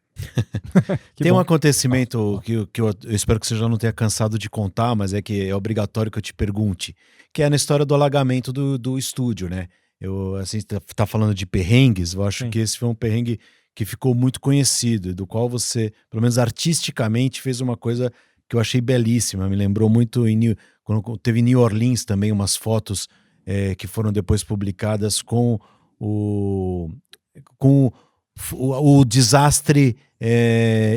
Que Tem um bom. acontecimento que eu espero que você já não tenha cansado de contar, mas é que é obrigatório que eu te pergunte, que é na história do alagamento do estúdio, né? Eu, assim, tá falando de perrengues, eu acho Sim. que esse foi um perrengue que ficou muito conhecido, do qual você, pelo menos artisticamente, fez uma coisa que eu achei belíssima. Me lembrou muito quando teve em New Orleans também umas fotos que foram depois publicadas o, com o desastre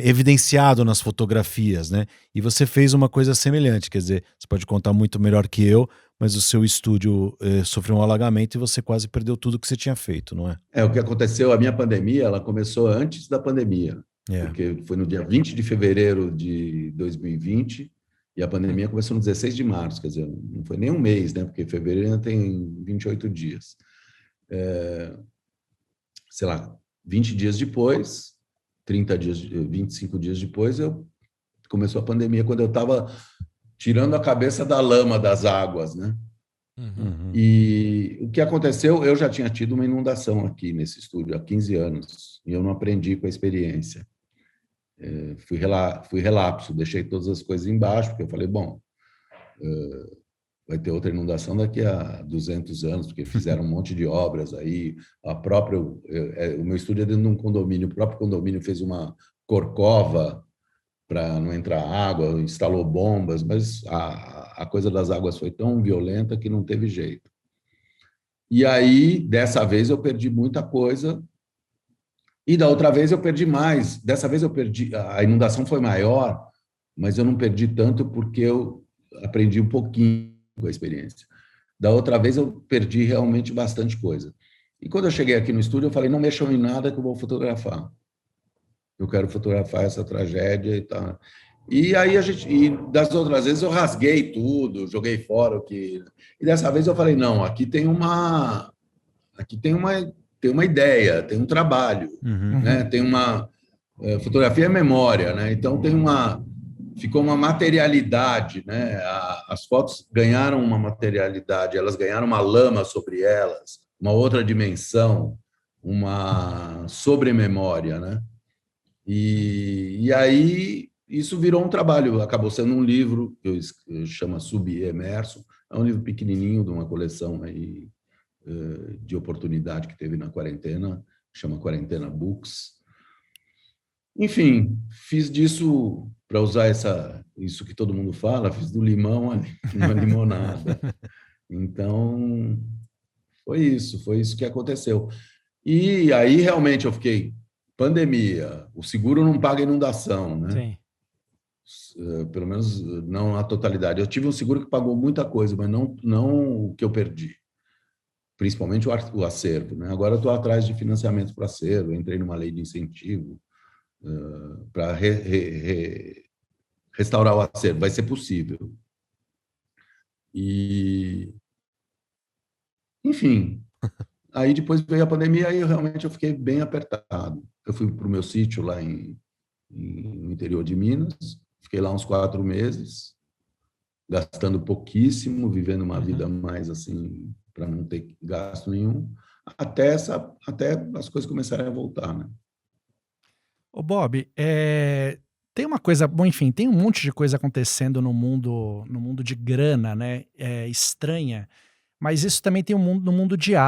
evidenciado nas fotografias, né? E você fez uma coisa semelhante, quer dizer, você pode contar muito melhor que eu, mas o seu estúdio sofreu um alagamento e você quase perdeu tudo que você tinha feito, não é? O que aconteceu, a minha pandemia, ela começou antes da pandemia, É. porque foi no dia 20 de fevereiro de 2020 e a pandemia começou no 16 de março, quer dizer, não foi nem um mês, né? Porque fevereiro ainda tem 28 dias. Sei lá, 20 dias depois, 25 dias depois, começou a pandemia, quando eu estava tirando a cabeça da lama das águas, né? Uhum. E o que aconteceu, eu já tinha tido uma inundação aqui nesse estúdio há 15 anos, e eu não aprendi com a experiência. Fui relapso, deixei todas as coisas embaixo, porque eu falei, bom, vai ter outra inundação daqui a 200 anos, porque fizeram um monte de obras aí. O meu estúdio é dentro de um condomínio, o próprio condomínio fez uma corcova para não entrar água, instalou bombas, mas a coisa das águas foi tão violenta que não teve jeito. E aí, dessa vez, eu perdi muita coisa, e da outra vez eu perdi mais. Dessa vez eu perdi, a inundação foi maior, mas eu não perdi tanto porque eu aprendi um pouquinho com a experiência. Da outra vez eu perdi realmente bastante coisa. E quando eu cheguei aqui no estúdio, eu falei, não mexam em nada que eu vou fotografar. Eu quero fotografar essa tragédia e tal. E aí e das outras vezes eu rasguei tudo, joguei fora o que. E dessa vez eu falei, não, aqui tem uma ideia, tem um trabalho, né? Tem uma fotografia é memória, né? Então ficou uma materialidade, né? As fotos ganharam uma materialidade, elas ganharam uma lama sobre elas, uma outra dimensão, uma sobrememória, né? E aí isso virou um trabalho, acabou sendo um livro que chama Subemerso, é um livro pequenininho de uma coleção aí de oportunidade que teve na quarentena, chama Quarentena Books. Enfim, fiz disso, para usar isso que todo mundo fala, fiz do limão uma limonada. Então, foi isso que aconteceu. E aí, realmente, eu fiquei, pandemia, o seguro não paga inundação, né? Sim. Pelo menos não a totalidade. Eu tive um seguro que pagou muita coisa, mas não o que eu perdi. Principalmente o acervo, né? Agora eu estou atrás de financiamento para acervo, entrei numa lei de incentivo para restaurar o acervo. Vai ser possível. E, enfim, aí depois veio a pandemia e realmente eu fiquei bem apertado. Eu fui para o meu sítio lá no interior de Minas, fiquei lá uns 4 meses, gastando pouquíssimo, vivendo uma vida mais assim, para não ter gasto nenhum, até as coisas começarem a voltar, né? Ô Bob, tem uma coisa, bom, enfim, tem um monte de coisa acontecendo no mundo de grana, né? Estranha, mas isso também tem no mundo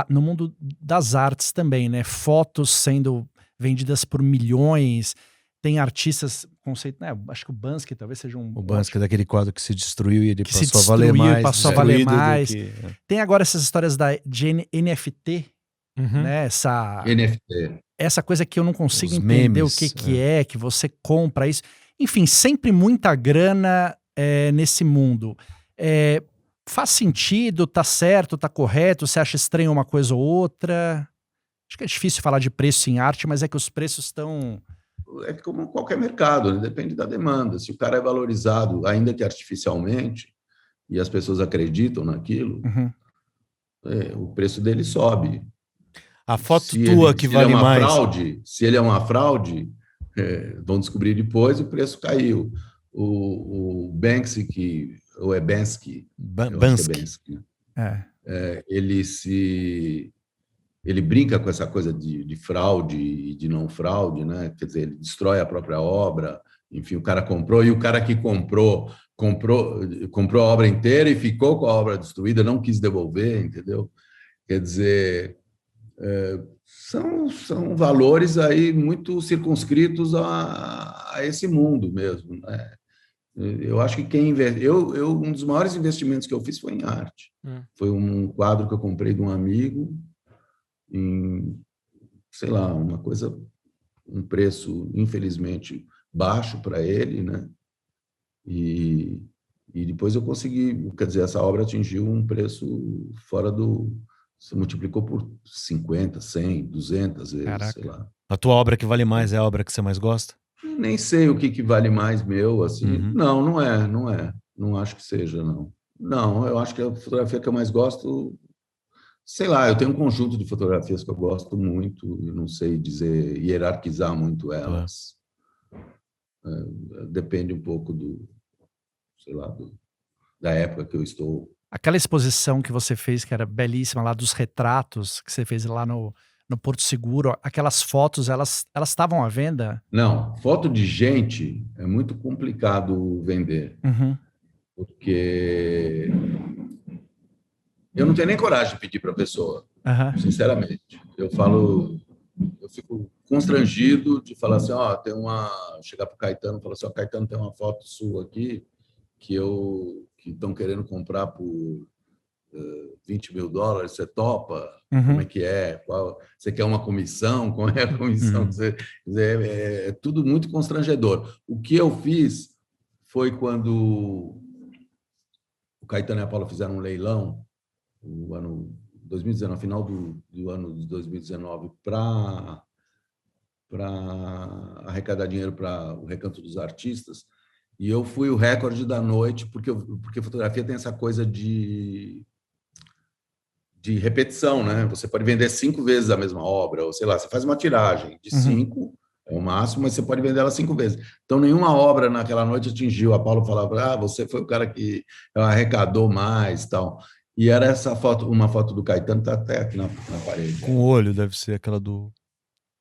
no mundo das artes também, né? Fotos sendo vendidas por milhões, tem artistas, conceito, né? Acho que o Banksy talvez seja O Banksy é daquele quadro que se destruiu e ele que se passou a valer mais. passou a valer mais. Que... Tem agora essas histórias de NFT, né? Essa coisa que eu não consigo entender memes, o que é, que você compra isso. Enfim, sempre muita grana nesse mundo. Faz sentido? Tá certo? Tá correto? Você acha estranho uma coisa ou outra? Acho que é difícil falar de preço em arte, mas é que os preços estão... É como qualquer mercado, né? Depende da demanda. Se o cara é valorizado, ainda que artificialmente, e as pessoas acreditam naquilo, o preço dele sobe. A foto tua que vale mais. Se ele é uma fraude, vão descobrir depois, o preço caiu. O Banksy, ou é Banksy? Banksy. Ele brinca com essa coisa de fraude e de não fraude, né? Quer dizer, ele destrói a própria obra. Enfim, o cara comprou, e o cara que comprou a obra inteira e ficou com a obra destruída, não quis devolver, entendeu? Quer dizer, são valores aí muito circunscritos a esse mundo mesmo, né? Eu acho que um dos maiores investimentos que eu fiz foi em arte. Foi um quadro que eu comprei de um amigo em, sei lá, um preço infelizmente baixo para ele, né? E depois eu consegui, quer dizer, essa obra atingiu um preço se multiplicou por 50, 100, 200 vezes, Caraca. sei lá. A tua obra que vale mais é a obra que você mais gosta? Nem sei o que vale mais meu, assim. Não é. Não acho que seja, não. Não, eu acho que a fotografia que eu mais gosto, sei lá, eu tenho um conjunto de fotografias que eu gosto muito, e não sei hierarquizar muito elas. Depende um pouco da época que eu estou. Aquela exposição que você fez, que era belíssima, lá dos retratos, que você fez lá no Porto Seguro, aquelas fotos, elas estavam à venda? Não, foto de gente é muito complicado vender, porque Eu não tenho nem coragem de pedir para a pessoa, sinceramente. Eu fico constrangido de falar assim, chegar para o Caetano e falar assim, Caetano, tem uma foto sua aqui que estão querendo comprar por $20 mil, você topa? Como é que é? Você quer uma comissão? Como é a comissão? É tudo muito constrangedor. O que eu fiz foi quando o Caetano e a Paula fizeram um leilão, no ano 2019, final do ano de 2019, para arrecadar dinheiro para o Recanto dos Artistas, e eu fui o recorde da noite, porque fotografia tem essa coisa de repetição, né? Você pode vender 5 vezes a mesma obra, ou sei lá, você faz uma tiragem de 5, é o máximo, mas você pode vender ela 5 vezes. Então, nenhuma obra naquela noite atingiu. A Paula falava, você foi o cara que arrecadou mais, tal. E era essa foto, uma foto do Caetano, tá até aqui na parede. Com o olho, deve ser aquela do...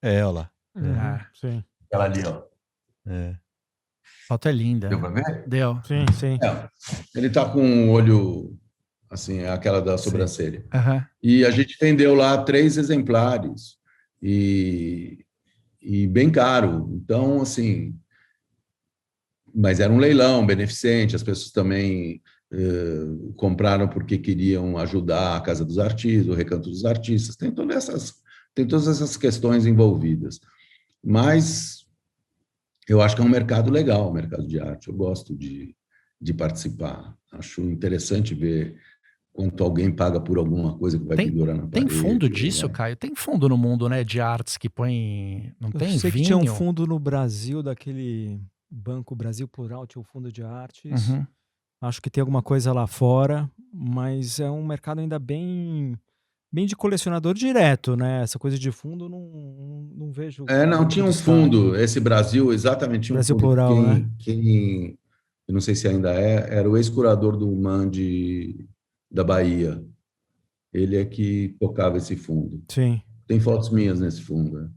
olha lá. Sim. Aquela ali, ó. A foto é linda. Deu para ver? Deu. Sim. Ele tá com um olho, assim, aquela da sobrancelha. Uhum. E a gente vendeu lá 3 exemplares. E bem caro. Então, assim... Mas era um leilão beneficente, as pessoas também compraram porque queriam ajudar a Casa dos Artistas, o Recanto dos Artistas, tem todas essas questões envolvidas. Mas eu acho que é um mercado legal, o mercado de arte, eu gosto de participar, acho interessante ver quanto alguém paga por alguma coisa que vai pendurar na parede. Tem fundo disso, Caio? Tem fundo no mundo, né, de artes que põe... Não tem Eu sei vinho? que tinha um fundo no Brasil, daquele Banco Brasil Plural, tinha um fundo de artes. Acho que tem alguma coisa lá fora, mas é um mercado ainda bem de colecionador direto, né? Essa coisa de fundo não vejo. Não, tinha um fundo, esse Brasil, exatamente, tinha Brasil um fundo. Plural, né? Quem, eu não sei se ainda era o ex-curador do MAN da Bahia. Ele é que tocava esse fundo. Sim. Tem fotos minhas nesse fundo, né?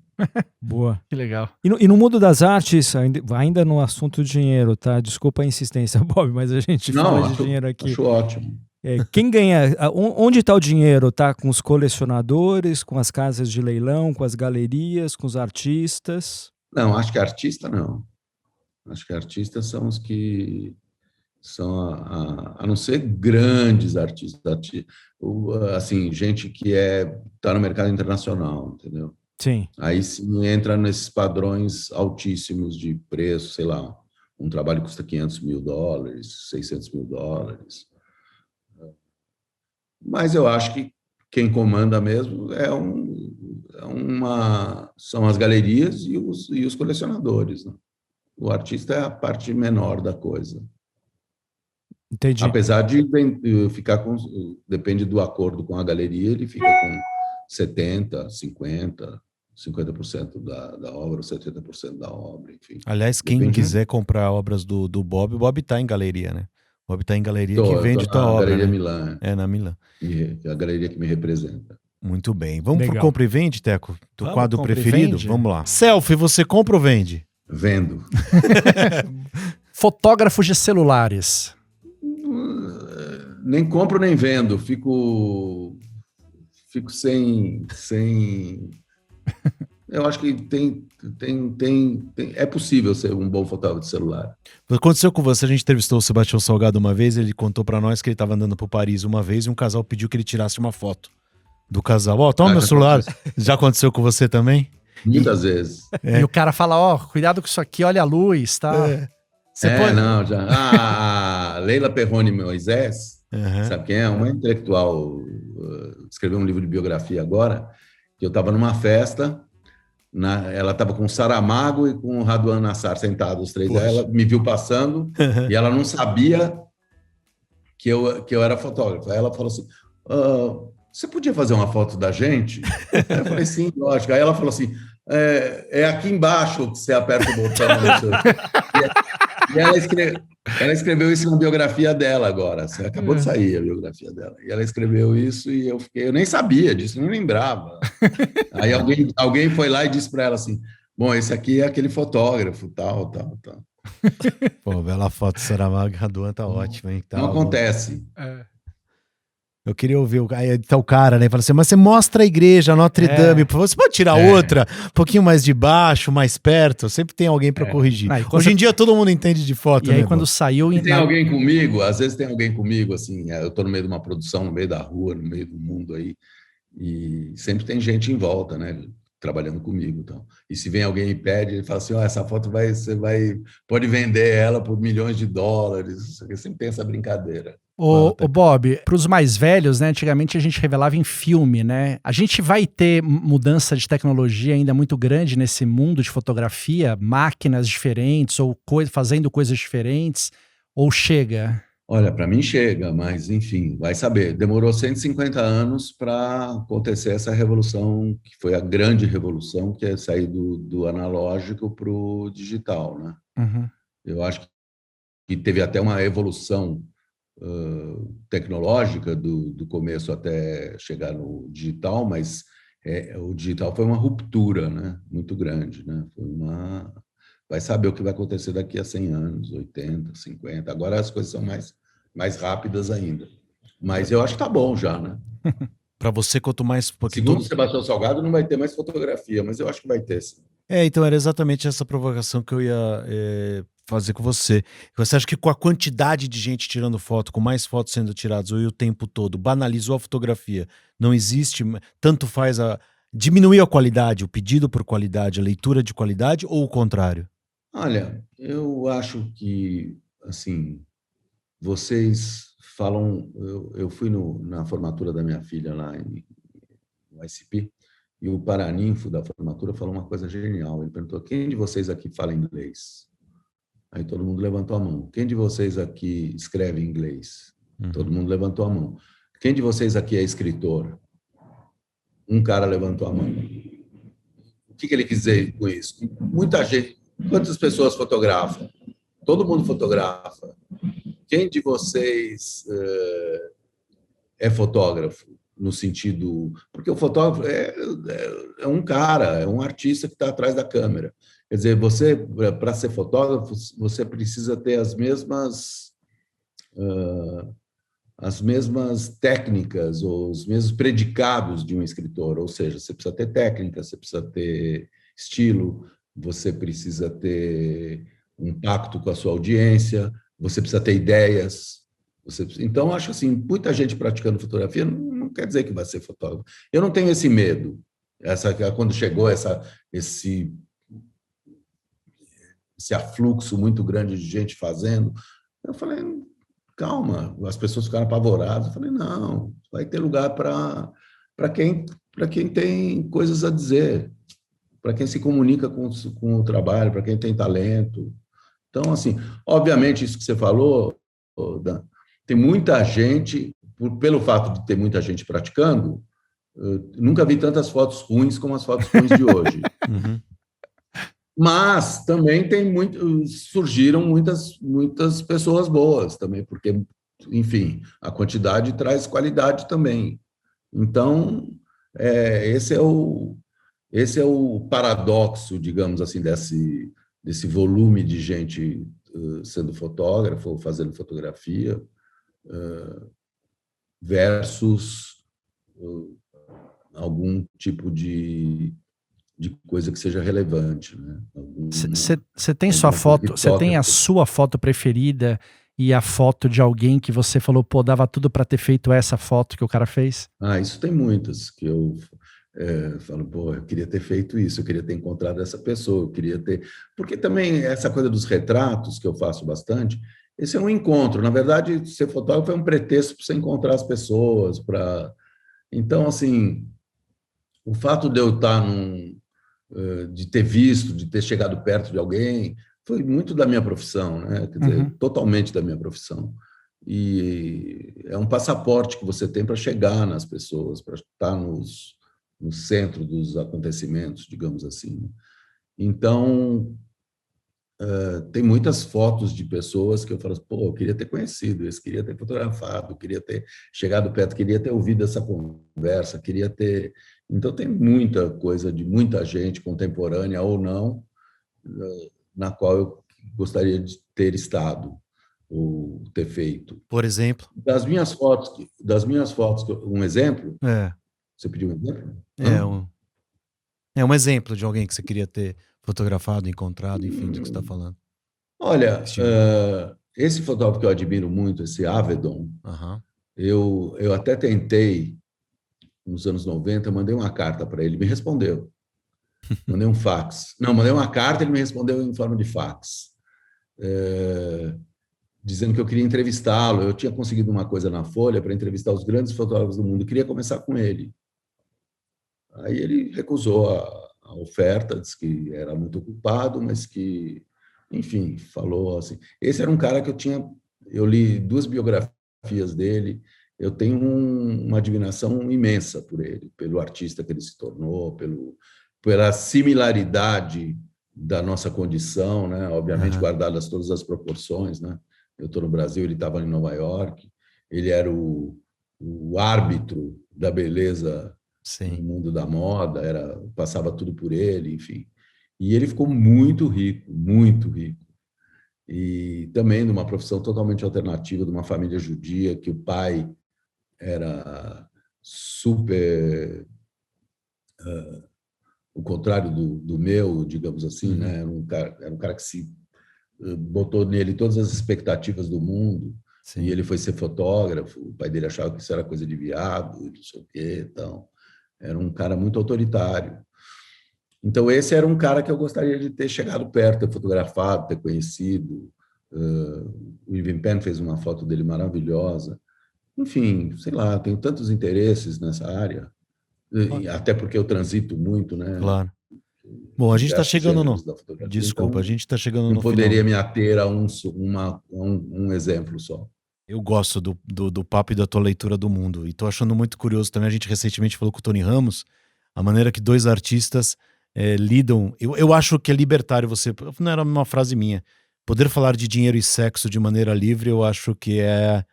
Boa. Que legal. E no mundo das artes, ainda no assunto dinheiro, tá? Desculpa a insistência, Bob, mas a gente fala de dinheiro aqui. Acho ótimo. Quem ganha? Onde está o dinheiro? Tá com os colecionadores, com as casas de leilão, com as galerias, com os artistas? Não, acho que artista não. Acho que artistas são os que são, a não ser grandes artistas, assim, gente que está no mercado internacional, entendeu? Sim. Aí sim entra nesses padrões altíssimos de preço, sei lá, um trabalho custa $500 mil, $600 mil. Mas eu acho que quem comanda mesmo são as galerias e os colecionadores, né? O artista é a parte menor da coisa. Entendi. Apesar de ficar depende do acordo com a galeria, ele fica com 70%, 50% da obra, 70% da obra, enfim. Aliás, quem quiser comprar obras do Bob, o Bob está em galeria, né? O Bob está em galeria que vende tua obra. Galeria né? Milan. Na Milan. A galeria que me representa. Muito bem. Vamos Legal. pro compra e vende, Teco? Teu quadro compra e preferido? vende? Vamos lá. Selfie, você compra ou vende? Vendo. Fotógrafos de celulares. Nem compro nem vendo. Fico sem... Eu acho que é possível ser um bom fotógrafo de celular. Aconteceu com você, a gente entrevistou o Sebastião Salgado uma vez, ele contou pra nós que ele estava andando por Paris uma vez e um casal pediu que ele tirasse uma foto do casal. Toma meu celular. Já aconteceu com você também? Muitas vezes. E o cara fala, cuidado com isso aqui, olha a luz, tá? Não, já. A Leila Perrone Moisés, sabe quem é? Uma intelectual, escreveu um livro de biografia agora, que eu estava numa festa, ela estava com o Saramago e com o Raduan Nassar sentados, os 3. Ela me viu passando e ela não sabia que eu era fotógrafo. Aí ela falou assim, você podia fazer uma foto da gente? Aí eu falei, sim, lógico. Aí ela falou assim, é aqui embaixo que você aperta o botão. E ela escreveu isso na biografia dela agora. Acabou de sair a biografia dela. E ela escreveu isso e eu nem sabia disso, nem lembrava. Aí alguém foi lá e disse para ela assim, bom, esse aqui é aquele fotógrafo, tal. Pô, bela foto do Saramago e Raduan tá ótima, hein? Tá, Não acontece. É. Vamos Eu queria ouvir. Aí tá o cara, né? Fala assim, mas você mostra a igreja, a Notre Dame, por favor. Você pode tirar outra, um pouquinho mais de baixo, mais perto. Sempre tem alguém para corrigir. Hoje em dia todo mundo entende de foto, né? E aí né, quando saiu... E tem alguém comigo, às vezes tem alguém comigo, assim, eu estou no meio de uma produção, no meio da rua, no meio do mundo aí, e sempre tem gente em volta, né? Trabalhando comigo, então. E se vem alguém e pede, ele fala assim, essa foto pode vender ela por milhões de dólares, sempre tem essa brincadeira. Ô Bob, para os mais velhos, né? Antigamente a gente revelava em filme, né? A gente vai ter mudança de tecnologia ainda muito grande nesse mundo de fotografia, máquinas diferentes ou fazendo coisas diferentes, ou chega? Olha, para mim chega, mas enfim, vai saber. Demorou 150 anos para acontecer essa revolução, que foi a grande revolução, que é sair do analógico para o digital, né? Uhum. Eu acho que teve até uma evolução tecnológica do começo até chegar no digital, mas o digital foi uma ruptura, né? Muito grande, né? Vai saber o que vai acontecer daqui a 100 anos, 80, 50. Agora as coisas são mais rápidas ainda. Mas eu acho que tá bom já, né? Para você, quanto mais... Segundo o Sebastião Salgado, não vai ter mais fotografia, mas eu acho que vai ter, sim. Então era exatamente essa provocação que eu ia fazer com você. Você acha que com a quantidade de gente tirando foto, com mais fotos sendo tiradas o tempo todo, banalizou a fotografia? Não existe, tanto faz diminuiu a qualidade, o pedido por qualidade, a leitura de qualidade, ou o contrário? Olha, eu acho que, assim, vocês falam... Eu fui na formatura da minha filha lá no ICP, e o paraninfo da formatura falou uma coisa genial. Ele perguntou, quem de vocês aqui fala inglês? Aí todo mundo levantou a mão. Quem de vocês aqui escreve inglês? Todo mundo levantou a mão. Quem de vocês aqui é escritor? Um cara levantou a mão. O que ele quis dizer com isso? Muita gente... Quantas pessoas fotografam? Todo mundo fotografa. Quem de vocês é fotógrafo? No sentido... Porque o fotógrafo é um cara, é um artista que está atrás da câmera. Quer dizer, você, para ser fotógrafo, você precisa ter as mesmas técnicas ou os mesmos predicados de um escritor. Ou seja, você precisa ter técnica, você precisa ter estilo, você precisa ter um pacto com a sua audiência, você precisa ter ideias. Então, acho assim, muita gente praticando fotografia não quer dizer que vai ser fotógrafo. Eu não tenho esse medo. Quando chegou esse afluxo muito grande de gente fazendo, eu falei, calma, as pessoas ficaram apavoradas. Eu falei, não, vai ter lugar para quem tem coisas a dizer, para quem se comunica com o trabalho, para quem tem talento. Então, assim, obviamente, isso que você falou, Dan, tem muita gente, pelo fato de ter muita gente praticando, nunca vi tantas fotos ruins como as fotos ruins de hoje. Mas também surgiram muitas pessoas boas também, porque, enfim, a quantidade traz qualidade também. Então, esse é o paradoxo, digamos assim, desse volume de gente sendo fotógrafo ou fazendo fotografia versus algum tipo de coisa que seja relevante, né? Você tem sua foto, você tem a sua foto preferida e a foto de alguém que você falou, pô, dava tudo para ter feito essa foto que o cara fez? Isso tem muitas que eu falo, pô, eu queria ter feito isso, eu queria ter encontrado essa pessoa, eu queria ter... Porque também essa coisa dos retratos, que eu faço bastante, esse é um encontro. Na verdade, ser fotógrafo é um pretexto para você encontrar as pessoas, Então, assim, o fato de eu estar de ter visto, de ter chegado perto de alguém, foi muito da minha profissão, né? Quer dizer, totalmente da minha profissão. E é um passaporte que você tem para chegar nas pessoas, para estar no centro dos acontecimentos, digamos assim. Então, tem muitas fotos de pessoas que eu falo, pô, eu queria ter conhecido isso, queria ter fotografado, queria ter chegado perto, queria ter ouvido essa conversa, queria ter... Então, tem muita coisa de muita gente, contemporânea ou não, na qual eu gostaria de ter estado. ou ter feito. Por exemplo? Das minhas fotos, um exemplo? Você pediu um exemplo? Um exemplo de alguém que você queria ter fotografado, encontrado, enfim, do que você está falando. Olha, esse fotógrafo que eu admiro muito, esse Avedon, eu até tentei, nos anos 90, mandei uma carta para ele, me respondeu. Mandei um fax. Não, mandei uma carta, ele me respondeu em forma de fax. Dizendo que eu queria entrevistá-lo. Eu tinha conseguido uma coisa na Folha para entrevistar os grandes fotógrafos do mundo. Eu queria começar com ele. Aí ele recusou a oferta, disse que era muito ocupado, mas que, enfim, falou assim. Esse era um cara que eu li 2 biografias dele, eu tenho uma admiração imensa por ele, pelo artista que ele se tornou, pela similaridade da nossa condição, né? Obviamente guardadas todas as proporções, né? Eu estou no Brasil, ele estava em Nova York, ele era o árbitro da beleza no mundo da moda, passava tudo por ele, enfim. E ele ficou muito rico, muito rico. E também de uma profissão totalmente alternativa, de uma família judia, que o pai era super... o contrário do meu, digamos assim, né? Era um cara que se botou nele todas as expectativas do mundo. E ele foi ser fotógrafo. O pai dele achava que isso era coisa de viado, não sei o quê. Então, era um cara muito autoritário. Então, esse era um cara que eu gostaria de ter chegado perto, ter fotografado, ter conhecido. O Irving Penn fez uma foto dele maravilhosa. Enfim, sei lá, tenho tantos interesses nessa área. Até porque eu transito muito, né? Claro. Bom, a gente está chegando no... Desculpa, então, a gente está chegando no final. Não poderia final. me ater a um exemplo só. Eu gosto do papo e da tua leitura do mundo. E estou achando muito curioso também. A gente recentemente falou com o Tony Ramos, a maneira que 2 artistas lidam. Eu acho que é libertário você... Não era uma frase minha. Poder falar de dinheiro e sexo de maneira livre, eu acho que é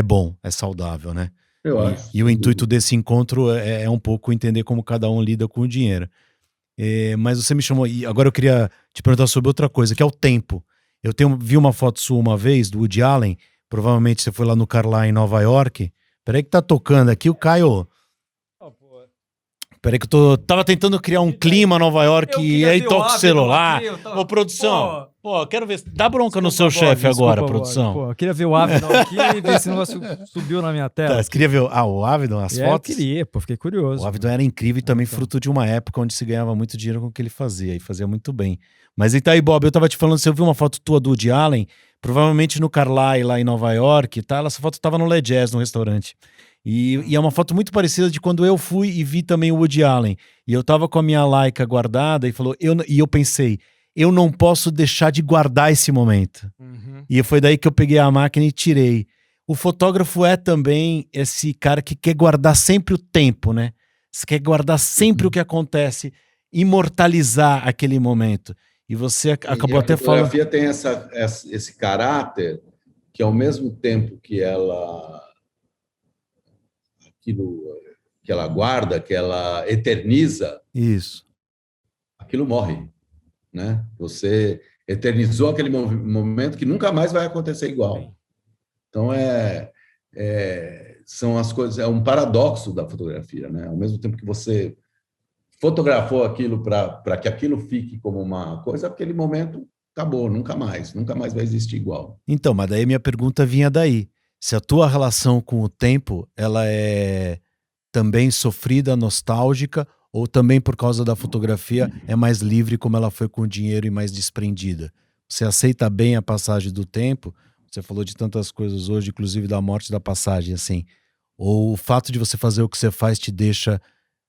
bom, é saudável, né? Eu acho. E o intuito desse encontro é um pouco entender como cada um lida com o dinheiro. Mas você me chamou, e agora eu queria te perguntar sobre outra coisa, que é o tempo. Eu vi uma foto sua uma vez, do Woody Allen, provavelmente você foi lá no Carlyle, em Nova York. Peraí que tá tocando aqui, o Caio... Peraí que eu tava tentando criar um clima em Nova York e aí toca o celular. Ô, produção, quero ver, dá bronca no seu chefe agora, produção. Eu queria ver o Avedon aqui e ver se o negócio subiu na minha tela. Você queria ver o Avedon, as fotos? Eu queria, fiquei curioso. O Avedon era incrível e também fruto de uma época onde se ganhava muito dinheiro com o que ele fazia, e fazia muito bem. Mas então aí, Bob, eu tava te falando, você viu uma foto tua do Woody Allen, provavelmente no Carlyle, lá em Nova York, tá? Essa foto tava no Le Jazz, no restaurante. E é uma foto muito parecida de quando eu fui e vi também o Woody Allen. E eu tava com a minha Leica guardada e eu pensei, eu não posso deixar de guardar esse momento. E foi daí que eu peguei a máquina e tirei. O fotógrafo é também esse cara que quer guardar sempre o tempo, né? Você quer guardar sempre o que acontece, imortalizar aquele momento. E você acabou até falando... A fotografia tem esse caráter que, ao mesmo tempo que que ela guarda, que ela eterniza, aquilo morre, né? Você eternizou aquele momento que nunca mais vai acontecer igual. Então são as coisas, é um paradoxo da fotografia, né? Ao mesmo tempo que você fotografou aquilo para que aquilo fique como uma coisa, aquele momento acabou, nunca mais vai existir igual. Então, mas daí minha pergunta vinha daí. Se a tua relação com o tempo, ela é também sofrida, nostálgica, ou também por causa da fotografia é mais livre como ela foi com o dinheiro e mais desprendida? Você aceita bem a passagem do tempo? Você falou de tantas coisas hoje, inclusive da morte da passagem, assim. Ou o fato de você fazer o que você faz te deixa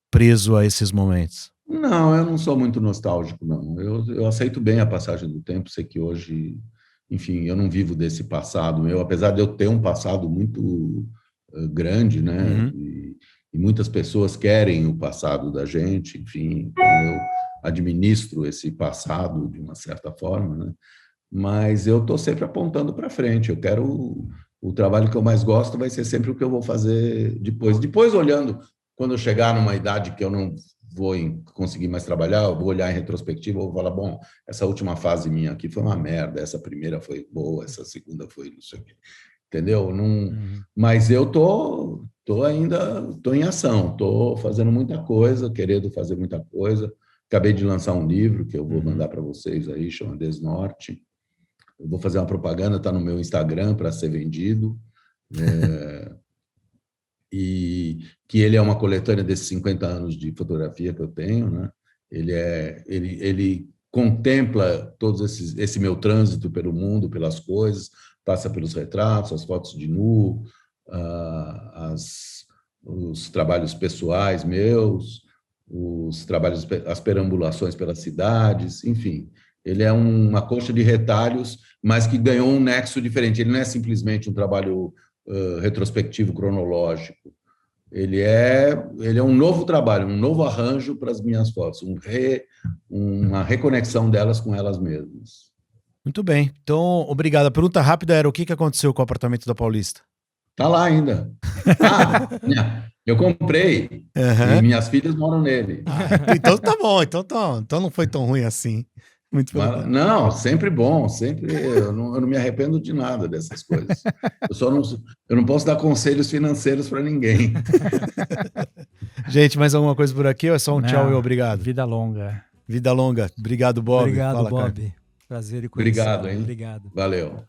preso a esses momentos? Não, eu não sou muito nostálgico, não. Eu aceito bem a passagem do tempo, sei que hoje... Enfim, eu não vivo desse passado meu, apesar de eu ter um passado muito grande, né? E muitas pessoas querem o passado da gente, enfim, então eu administro esse passado de uma certa forma, né? Mas eu estou sempre apontando para frente. Eu quero o trabalho que eu mais gosto vai ser sempre o que eu vou fazer depois. Depois, olhando, quando eu chegar numa idade que eu não vou conseguir mais trabalhar, eu vou olhar em retrospectiva, eu vou falar, bom, essa última fase minha aqui foi uma merda, essa primeira foi boa, essa segunda foi não sei o quê. Entendeu? Não, mas eu tô em ação, tô fazendo muita coisa, querendo fazer muita coisa. Acabei de lançar um livro que eu vou mandar para vocês aí, chama Desnorte. Eu vou fazer uma propaganda, está no meu Instagram para ser vendido. E que ele é uma coletânea desses 50 anos de fotografia que eu tenho, né? Ele contempla esse meu trânsito pelo mundo, pelas coisas, passa pelos retratos, as fotos de nu, os trabalhos pessoais meus, as perambulações pelas cidades, enfim. Ele é uma coxa de retalhos, mas que ganhou um nexo diferente. Ele não é simplesmente um trabalho retrospectivo cronológico. Ele é um novo trabalho, um novo arranjo para as minhas fotos, uma reconexão delas com elas mesmas. Muito bem. Então, obrigado. A pergunta rápida era o que aconteceu com o apartamento da Paulista? Tá lá ainda. Eu comprei e minhas filhas moram nele. Então tá bom. Então não foi tão ruim assim. Muito bom. Não, sempre bom, sempre. Eu não me arrependo de nada dessas coisas. Eu não posso dar conselhos financeiros para ninguém. Gente, mais alguma coisa por aqui ou é só um tchau e obrigado? Vida longa. Vida longa. Obrigado, Bob. Obrigado, Fala, Bob. Cara. Prazer em conhecer. Obrigado, hein? Obrigado. Valeu.